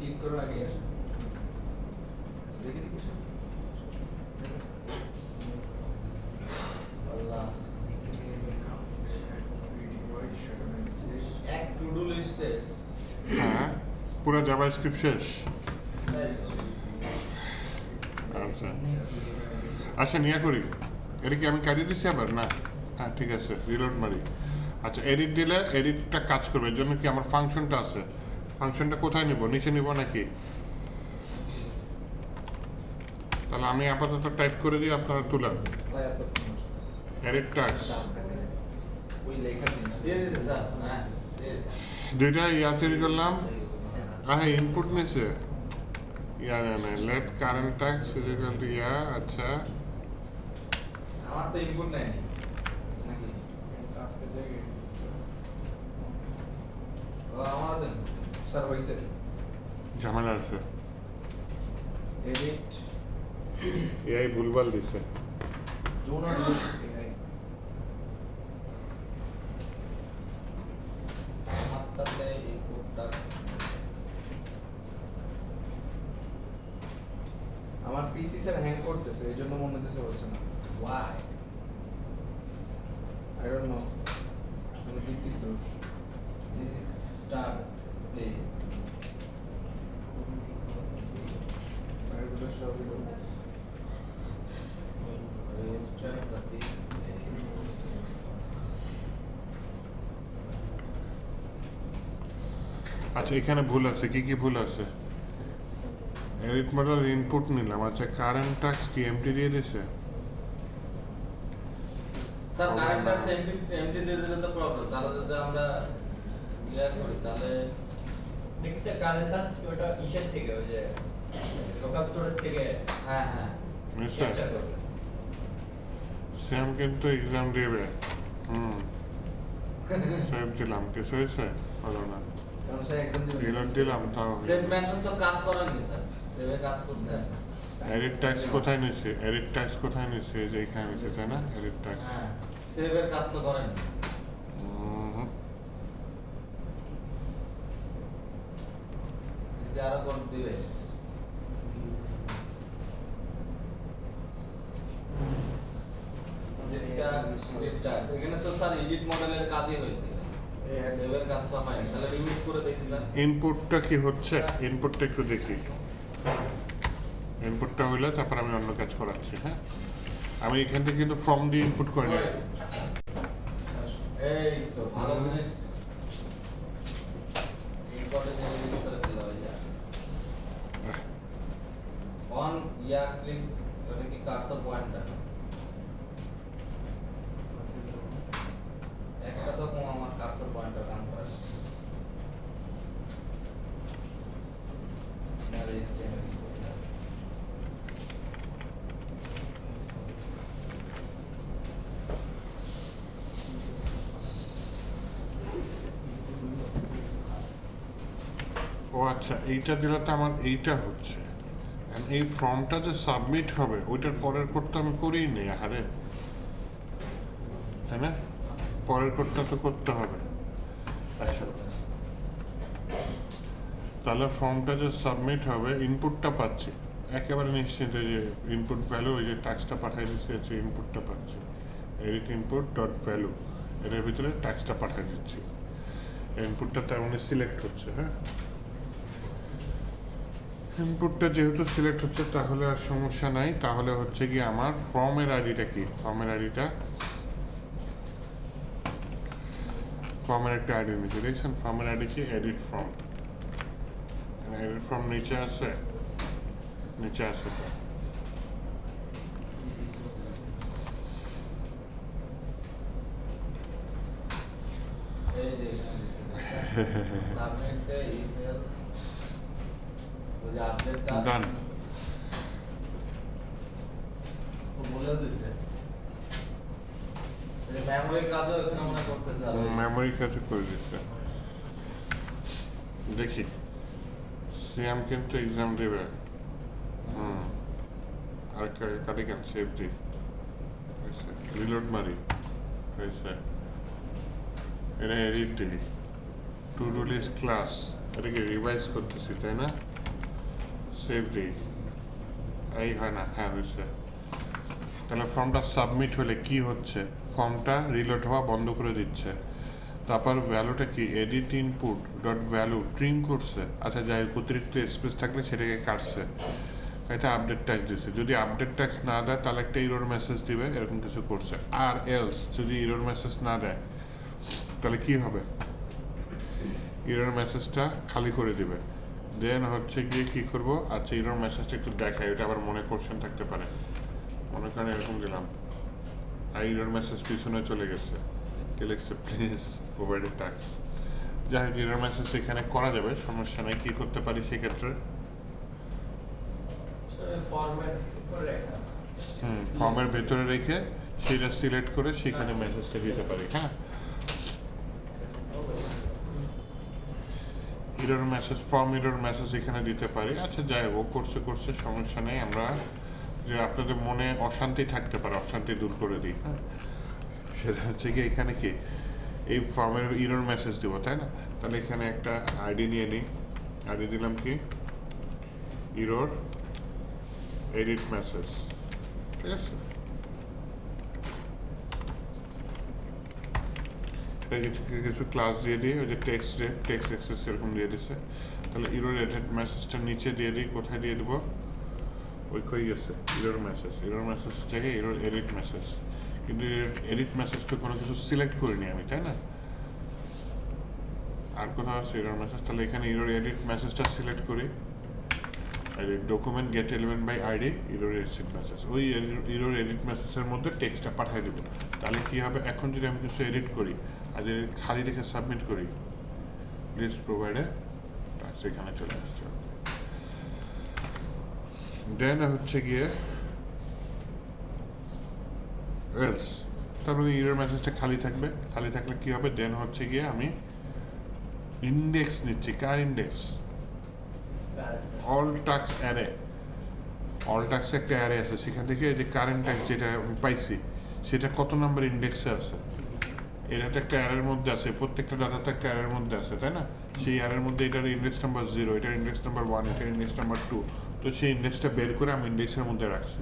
ক্লিক করো আগে আসে দেখি দেখি আল্লাহ এক টু ডু লিস্টে হ্যাঁ পুরো জাভাস্ক্রিপ্ট শেষ আচ্ছা আচ্ছা নিয়ে করি এটা কি আমি কাটিয়ে দিচ্ছি আবার না হ্যাঁ ঠিক আছে রিলোড মারি আচ্ছা এডিট দিলে এডিটটা কাজ করবে এর জন্য কি আমার ফাংশনটা আছে ফাংশনটা কোথায় নিব নিচে নিব নাকি তাহলে আমি আপাতত টাইপ করে দিই আপনারা তুলেন এডিট টাস্ক ওই লেখা জিনিস দিয়ে দিছে স্যার হ্যাঁ দিয়েছে দুইটা ইয়া তৈরি করলাম হ্যাঁ ইনপুট নিছে ইয়া না লেট কারেন্ট ট্যাক্স ইজ ইকুয়াল টু ইয়া আচ্ছা আমার তো ইনপুট নাই নাকি আজকে দেখি ও আমার দেন স্যার হইছে ঝামেলা আছে এডিট এআই ভুলভাল দিছে ডু নট ইউজ এআই আমারটাতে ইনপুটটা আমার পিসি স্যার হ্যাং করতেছে এই জন্য মনে হচ্ছে না ওয়াই আই ডোন্ট নো মানে বিদ্যুৎ দোষ স্টার্ট প্লিজ এগুলো সবই দোষ রেজিস্টার দ্য প্লিজ আচ্ছা এখানে ভুল আছে কি কি ভুল আছে এডিট মডেল ইনপুট নিলাম আচ্ছা কারেন্ট ট্যাক্স কি এমটি দিয়ে দিছে স্যার কারেন্ট ট্যাক্স এমটি দিয়ে দিলে তো প্রবলেম তাহলে যদি আমরা ইয়া করি তাহলে দেখছি কারেন্ট ট্যাক্স ওটা ইসের থেকে ওই যে লোকাল স্টোরেজ থেকে হ্যাঁ হ্যাঁ নিশ্চয় ক্যাপচার করবে স্যাম কিন্তু এক্সাম দেবে সেভ দিলাম কিছু হয়েছে হলো না কারণ স্যার এক্সাম রিলোড দিলাম তাও সেভ মেনশন তো কাজ করেননি স্যার সেভে কাজ করছেন এডিট ট্যাক্স কোথায় নিছে এডিট ট্যাক্স কোথায় নিছে এই যে এখানে নিছে তাই না এডিট ট্যাক্স হ্যাঁ সেভের কাজ তো করেননি যারা কোড দিবে এখানে তো স্যার এডিট মডেলের কাজই হয়েছে সেভের কাজ তো হয়নি তাহলে রিমুভ করে দেখি স্যার ইনপুটটা কি হচ্ছে ইনপুটটা একটু দেখি ইনপুটটা হইলে তারপর আমি অন্য কাজ করাচ্ছি হ্যাঁ আমি এখান থেকে কিন্তু ফর্ম দিয়ে ইনপুট করে নিই এই তো ভালো জিনিস ইম্পর্টেন্ট জিনিস করে দিল ভাই অন ইয়া ক্লিক ওটা কি কার্সর পয়েন্টার একটা তো কম আমার কার্সর পয়েন্টার কাম করে না রেজিস্টার ও আচ্ছা এইটা দিলে তো আমার এইটা হচ্ছে And এই ফর্মটা যে সাবমিট হবে ওইটার পরের কোডটা আমি করেই নেই আরে তাই না পরের কোডটা তো করতে হবে আচ্ছা তাহলে ফর্মটা যে সাবমিট হবে ইনপুটটা পাচ্ছি একেবারে নিশ্চিত যে ইনপুট ভ্যালু ওই যে ট্যাক্সটা পাঠিয়ে দিচ্ছি হচ্ছে ইনপুটটা পাচ্ছি এডিট ইনপুট ডট ভ্যালু এটার ভিতরে ট্যাক্সটা পাঠিয়ে দিচ্ছি ইনপুটটা তার মানে সিলেক্ট হচ্ছে হ্যাঁ ইনপুটটা যেহেতু সিলেক্ট হচ্ছে তাহলে আর সমস্যা নাই তাহলে হচ্ছে কি আমার ফর্মের আইডিটা কি ফর্মের আইডিটা ফর্মের একটা আইডি নিচে দেখছেন ফর্মের আইডি কি এডিট ফর্ম এডিট ফর্ম নিচে আছে তো এই যে সাবমিট দ্য ইমেল ওই যে আপডেট ডান বলেও দিছে মেমোরি কাজও এখানে মনে করছে স্যার মেমোরি কাজও করে দিচ্ছে দেখি সিএম কিন্তু এক্সাম দেবে আর কাটি কেন সেভ দি হয়েছে রিলোড মারি হয়েছে এটা এডিট দিই টু ডু লিস্ট ক্লাস এটাকে রিভাইজ করতেছি তাই না সেভ দিই এই হয় না হ্যাঁ হয়েছে তাহলে ফর্মটা সাবমিট হলে কি হচ্ছে ফর্মটা রিলোড হওয়া বন্ধ করে দিচ্ছে তারপর ভ্যালুটা কি edit input dot value trim করছে আচ্ছা যাই হোক অতিরিক্ত স্পেস থাকলে সেটাকে কাটছে এটা আপডেট ট্যাক্স দিচ্ছে যদি আপডেট ট্যাক্স না দেয় তাহলে একটা ইরোর মেসেজ দিবে এরকম কিছু করছে আর এলস যদি ইরোর মেসেজ না দেয় তাহলে কি হবে ইরোর মেসেজটা খালি করে দিবে দেন হচ্ছে গিয়ে কি করব আচ্ছা ইরোর মেসেজটা একটু দেখাই এটা আবার মনে কোশ্চেন থাকতে পারে মনে করেন এরকম দিলাম আর ইরোর মেসেজ পিছনে চলে গেছে কে লিখছে প্লিজ প্রোভাইড ট্যাক্স যাই হোক ইরোর মেসেজ এখানে করা যাবে সমস্যা নেই কি করতে পারি সেক্ষেত্রে ফরম্যাট করে রাখা ফর্মের ভেতরে রেখে সেটা সিলেক্ট করে সেখানে মেসেজটা দিতে পারি হ্যাঁ error message form error message এখানে দিতে পারি আচ্ছা যাই হোক করছে সমস্যা নেই আমরা যে আপনাদের মনে অশান্তি থাকতে পারে অশান্তি দূর করে দিই হ্যাঁ সেটা হচ্ছে কি এখানে কি এই ফর্মের ইরোর মেসেজ দিব তাই না তাহলে এখানে একটা আইডি নিয়ে নিই আইডি দিলাম কি ইরোর এডিট মেসেজ ঠিক আছে কিছু ক্লাস দিয়ে দিয়ে ওই যে টেক্সট এক্সেস এরকম দিয়ে দিচ্ছে তাহলে ইরোর এডিট মেসেজটা নিচে দিয়ে দিই কোথায় দিয়ে দেবো ওই কই গেছে ইরোর মেসেজ থেকে ইরোর এডিট মেসেজ কিন্তু এডিট মেসেজ তো কোনো কিছু সিলেক্ট করিনি আমি তাই না আর কোথাও আছে ইরোর মেসেজ তাহলে এখানে ইরোর এডিট মেসেজটা সিলেক্ট করি document get element by ID error edit message ওই ইরোর এডিট মেসেজের মধ্যে টেক্সটটা পাঠিয়ে দেবো তাহলে কি হবে এখন যদি আমি কিছু এডিট করি আর যদি খালি রেখে সাবমিট করি প্লিজ প্রোভাইডে সেখানে চলে আসছে দেন হচ্ছে গিয়ে এলস তারপরে ইরোর মেসেজটা খালি থাকবে খালি থাকলে কি হবে দেন হচ্ছে গিয়ে আমি ইন্ডেক্স নিচ্ছি কার index all task array all task একটা অ্যারে আছে সেখান থেকে যে কারেন্ট টাস্ক যেটা আমি পাইছি সেটা কত নাম্বার ইন্ডেক্সে আছে এটা তো একটা অ্যারের মধ্যে আছে প্রত্যেকটা ডাটা তো একটা অ্যারের মধ্যে আছে তাই না সেই অ্যারের মধ্যে এটার ইন্ডেক্স নাম্বার 0 এটার ইন্ডেক্স নাম্বার 1 এটার ইন্ডেক্স নাম্বার 2 তো সেই ইন্ডেক্সটা বের করে আমি ইন্ডেক্সের মধ্যে রাখছি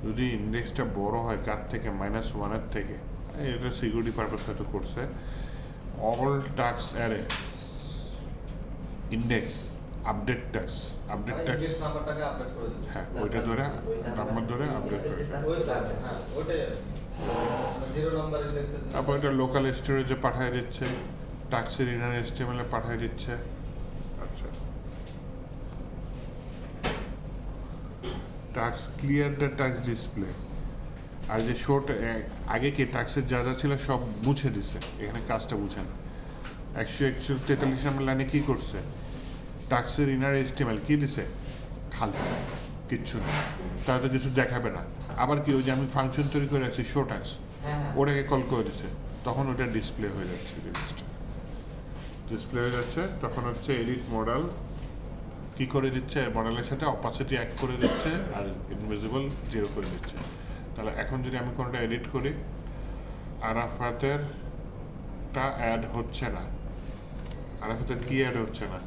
যদি ইন্ডেক্সটা বড় হয় কার থেকে -1 এর থেকে এটা সিকিউরিটি পারপাস হয়তো করছে all task array index update ট্যাক্স নাম্বারটাকে আপডেট করে দিন হ্যাঁ ওইটা ধরে নাম্বার ধরে আপডেট করে দিন হ্যাঁ ওইটা 0 নাম্বার ইন্ডেক্সে তারপর এটা লোকাল স্টোরেজে পাঠিয়ে দিচ্ছে ট্যাক্সের ইনার এসটিএমএল এ পাঠিয়ে দিচ্ছে আচ্ছা tax clear the tax display আর যে শোট আগে কি ট্যাক্সের যা যা ছিল সব মুছে দিছে এখানে কাজটা বুঝেন 143 নম্বর লাইনে কি করছে ট্যাক্সের ইনার এসটিএমএল কি দিছে খালি কিচ্ছু না তাহলে কিছু দেখাবে না আবার কি ওই যে আমি ফাংশন তৈরি করে রাখছি শো ট্যাক্স ওটাকে কল করে দিছে তখন ওটা ডিসপ্লে হয়ে যাচ্ছে জিনিসটা ডিসপ্লে হয়ে যাচ্ছে তখন হচ্ছে এডিট মডেল কি করে দিচ্ছে মডেলের সাথে অপাসিটি 1 করে দিচ্ছে আর ইনভিজিবল 0 করে দিচ্ছে তাহলে এখন যদি আমি কোনটা এডিট করি আরাফাতের টা অ্যাড হচ্ছে না আরাফাতের কি অ্যাড হচ্ছে না?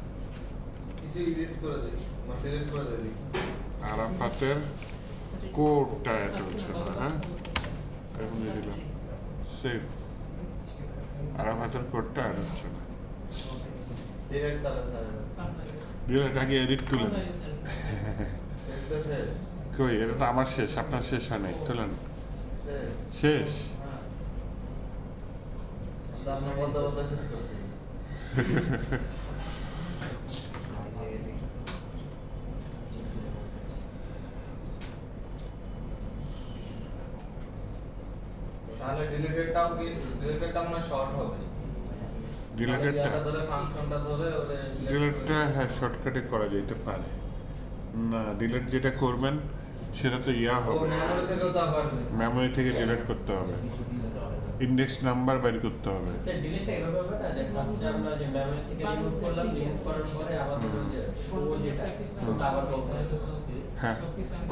কিছু এডিট করে দিই, ডিলিট করে দিই। আরাফাতের কোডটা অ্যাড হচ্ছে না। হ্যাঁ, এখন দিয়ে দিলাম সেভ। আরাফাতের কোডটা অ্যাড হচ্ছে না। ডিরেক্ট তাহলে স্যার ডিলেট আগে এডিট তুলেন। এটা শেষ কই, এটা তো আমার শেষ, আপনার শেষ হয় নাই। তুলেন শেষ শেষ। আপনার বলতে বলতে শেষ করছি তাহলে ডিলিটেডটাও মিস, ডিলিটেডটা মনে শর্ট হবে। ডিলেটেডটা ধরে ফাংশনটা ধরে ওরে ডিলেটটা হ্যাঁ শর্টকাটে করা যেতে পারে না। ডিলেট যেটা করবেন সেটা তো ইয়া ও হবে, মেমরি থেকেও তো আবার মেমোরি থেকে ডিলিট করতে হবে, ইন্ডেক্স নাম্বার বের করতে হবে। স্যার ডিলিটটা এভাবে হবে না যে ফার্স্টে আমরা যে মেমরি থেকে রিমুভ করলাম, রিমুভ করার পরে আমাদের ওই যে শো যেটা ওটা আবার বলতে হবে। হ্যাঁ,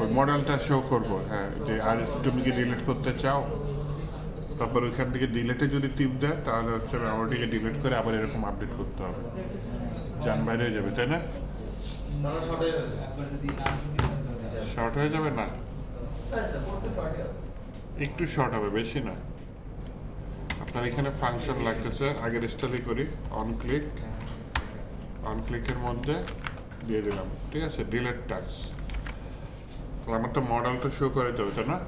ওই মডেলটা শো করব। হ্যাঁ, যে আর তুমি কি ডিলিট করতে চাও, তারপর ওইখান থেকে ডিলেটে যদি টিপ দেয় তাহলে হচ্ছে মেমোরিটিকে ডিলিট করে আবার এরকম আপডেট করতে হবে। যান বাইরে হয়ে যাবে, তাই না? তাহলে শর্টে হয়ে যাবে। শর্ট হয়ে যাবে না, হ্যাঁ স্যার করতে শর্টই হবে। একটু শর্ট হবে, বেশি না। আপনার এখানে ফাংশন লাগতেছে, আগের স্টাইলে করি। অন ক্লিকের মধ্যে দিয়ে দিলাম, ঠিক আছে, ডিলেট টাস্ক। আমার তো মডেলটা শো করে দেবে, তাই না?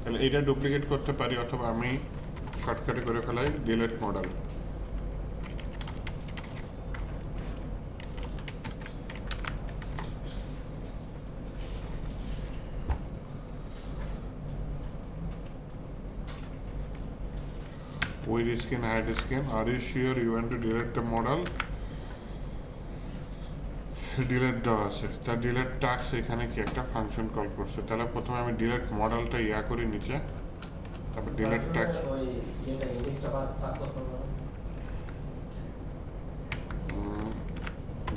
তাহলে এইটা ডুপ্লিকেট করতে পারি, অথবা আমি শর্টকাটে করে ফেলাই delete model. With skin, hide skin. Are you sure you want to delete the model? Delete দেওয়া আছে, তার ডিলেট টাস্ক এখানে কি একটা ফাংশন কল করছে। তাহলে প্রথমে আমি ডিলেট মডেলটা ইয়া করি নিচে, তারপর ডিলেট টাস্ক। ওই এটা ইন্ডেক্সটা পাস করতে হবে।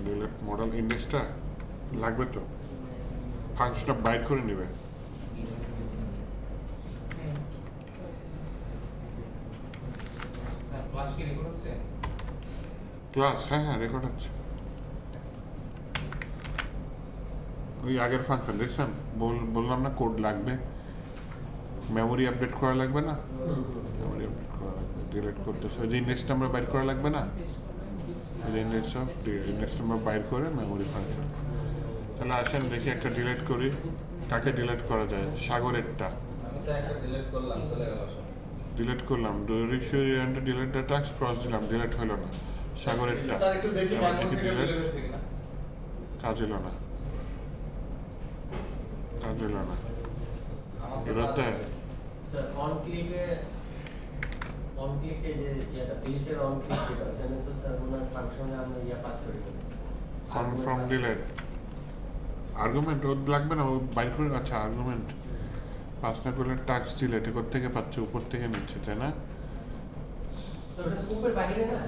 ডিলেট মডেল ইন্ডেক্সটা লাগবে তো, ফাংশনটা বাইর করে নেবে। স্যার ক্লাস কি রেকর্ড হচ্ছে? ক্লাস, হ্যাঁ হ্যাঁ রেকর্ড হচ্ছে। ওই আগের ফাংশন দেখছেন, বললাম না কোড লাগবে, মেমোরি আপডেট করা লাগবে না, মেমোরি আপডেট করা লাগবে, ডিলিট করতেছে। ওই যে ইন্ডেক্স নাম্বার বাইর করা লাগবে না, ওই যে ইন্ডেক্স নাম্বার বাইর করে মেমোরি ফাংশন। তাহলে আসেন দেখি একটা ডিলিট করি। কাকে ডিলিট করা যায়? সাগরেরটা আমি তো একটা ডিলিট করলাম, চলে গেল সব। ডিলিট করলাম। ডিলিট দ্য টাস্ক, ক্রস দিলাম, ডিলিট হলো না। সাগরেরটা স্যার একটু দেখি এবার মেমরি দেখি থেকে ডিলিট, ডিলিট হয়েছে কিনা। কাজ হলো না, কাজ হলো না। আমার তো ডিলিট কাজ দেয়, আছে। স্যার অন ক্লিকে যে এটা ডিলিটের অন ক্লিক যেটা এখানে তো স্যার মনে হয় ফাংশনে আমরা ইয়া পাস করি কনফার্ম ডিলিট আর্গুমেন্ট ওর লাগবে না, ও বাইর করে। আচ্ছা, আর্গুমেন্ট পাস না করলে টাস্ক ডিলিট কোথা থেকে পাচ্ছে? উপর থেকে নিচ্ছে, তাই না? স্যার ওটা স্কোপের বাইরে না,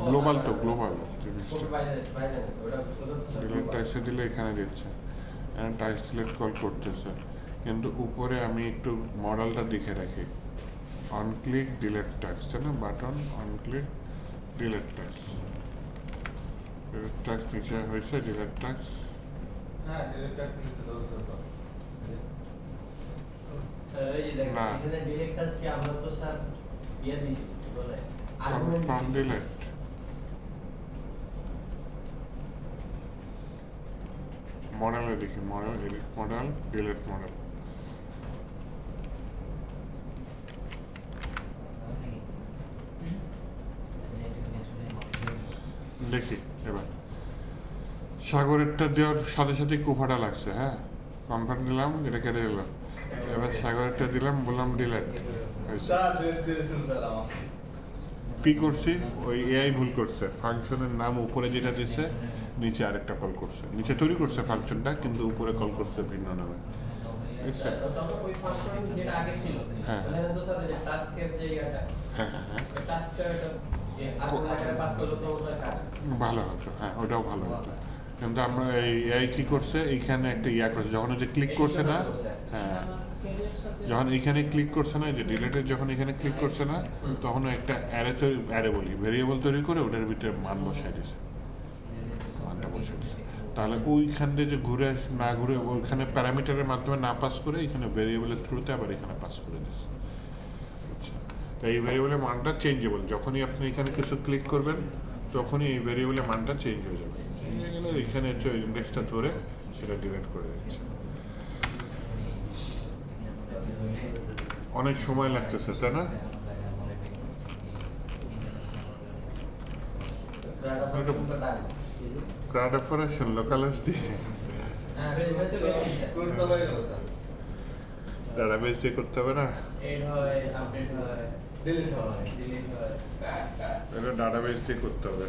গ্লোবাল তো, গ্লোবাল জিনিসটা। স্কোপের বাইরে বাইরে না স্যার, ওটা তো ডিলিট টাস্কে দিলে এখানে দিচ্ছে, এখানে টাস্ক ডিলিট কল করতেছে, কিন্তু উপরে আমি একটু মডেলটা দেখে রাখি। অন ক্লিক ডিলিট টাস্ক, তাই না? Button on click delete task, delete task নিচে হয়েছে ডিলিট টাস্ক। হ্যাঁ ডিলিট টাস্ক নিচে ধরছে তো। স্যার এই যে দেখেন না। এখানে ডিরেক্ট টাস্কে আমরা তো স্যার ইয়া দিছি কি বলে আর্গুমেন্ট কনফার্ম ডিলিট, মডেলে দেখি, model edit model delete model. দেখি এবার সাগরেরটা দেওয়ার সাথে সাথে কুফাটা লাগছে। হ্যাঁ, কনফার্ম দিলাম, এটা কেটে দিলাম। এবার সাগরেরটা দিলাম, বললাম ডিলিট হয়েছে। স্যার ডিলিট দিয়েছেন স্যার আমাকে। কি করছি? ওই এআই ভুল করছে, ফাংশনের নাম উপরে যেটা দিচ্ছে নিচে আরেকটা কল করছে। নিচে তৈরি করছে ফাংশনটা, কিন্তু উপরে কল করছে ভিন্ন নামে। বুঝছে? স্যার তখন ওই ফাংশন যেটা আগে ছিল হ্যাঁ। ওখানে তো স্যার ওই যে টাস্কের যে ইয়াটা হ্যাঁ হ্যাঁ হ্যাঁ, ওই টাস্কটা যে আর্গুমেন্ট আকারে পাস করলে তো ওটা কাজ ভালো হতো। হ্যাঁ, ওটাও ভালো হতো। কিন্তু আমরা এই এআই কি করছে এইখানে একটা ইয়া করছে যখন ওই যে ক্লিক করছে না, হ্যাঁ যখন এইখানে ক্লিক করছে না, যে ডিলেটের যখন এখানে ক্লিক করছে না, তখন একটা অ্যারে বলি ভেরিয়েবল তৈরি করে ওটার ভিতরে মান বসাই দিছে, মানটা বসাই দিছে। তাহলে ওইখান দিয়ে যে না ঘুরে ওইখানে প্যারামিটারের মাধ্যমে না পাস করে এখানে ভেরিয়েবলের থ্রুতে আবার এখানে পাস করে দিচ্ছে। আচ্ছা, তো এই ভেরিয়েবলের মানটা চেঞ্জেবল, যখনই আপনি এখানে কিছু ক্লিক করবেন তখনই এই ভেরিয়েবলের মানটা চেঞ্জ হয়ে যাবে। চেঞ্জ হয়ে গেলে এখানে হচ্ছে ইন্ডেক্সটা ধরে সেটা ডিলিট করে দিচ্ছে। অনেক সময় লাগতেছে তাই না? Crowd operation local SD database দিয়ে করতে হবে না, এড হয়, আপডেট হয়, ডিলিট হয়। ডিলিট হয়। এটা ডাটাবেস দিয়ে করতে হবে।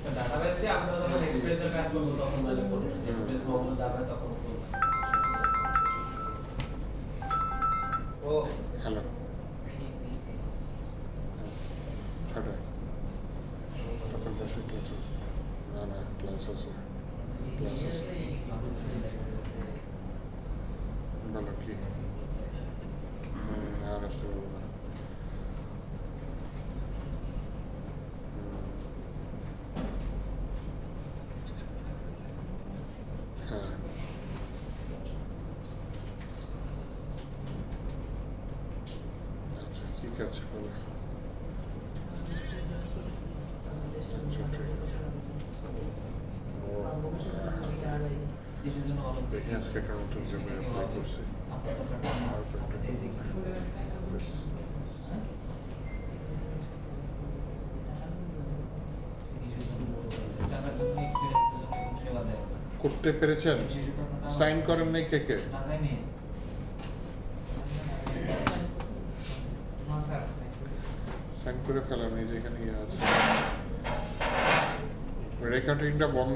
তো ডাটাবেস দিয়ে আমরা যখন এক্সপ্রেসের কাজ করব তখন মানে করব, এক্সপ্রেস মোবাইল যাবে তখন করব। ও হ্যালো ছটায় তখন বসে ক্লাস আছে, না ক্লাস আছে, ক্লাস আছে। বলো কি? আর আসতে পারবো না। হ্যাঁ আচ্ছা ঠিক আছে বলো। দেখি আজকে একটা নতুন জবে অ্যাপ্লাই করছি। করতে পেরেছেন? সাইন করেন নাই কে কে? সাইন করে ফেলেন, এই যে এখানে ইয়ে আছে। রেকর্ডিংটা বন্ধ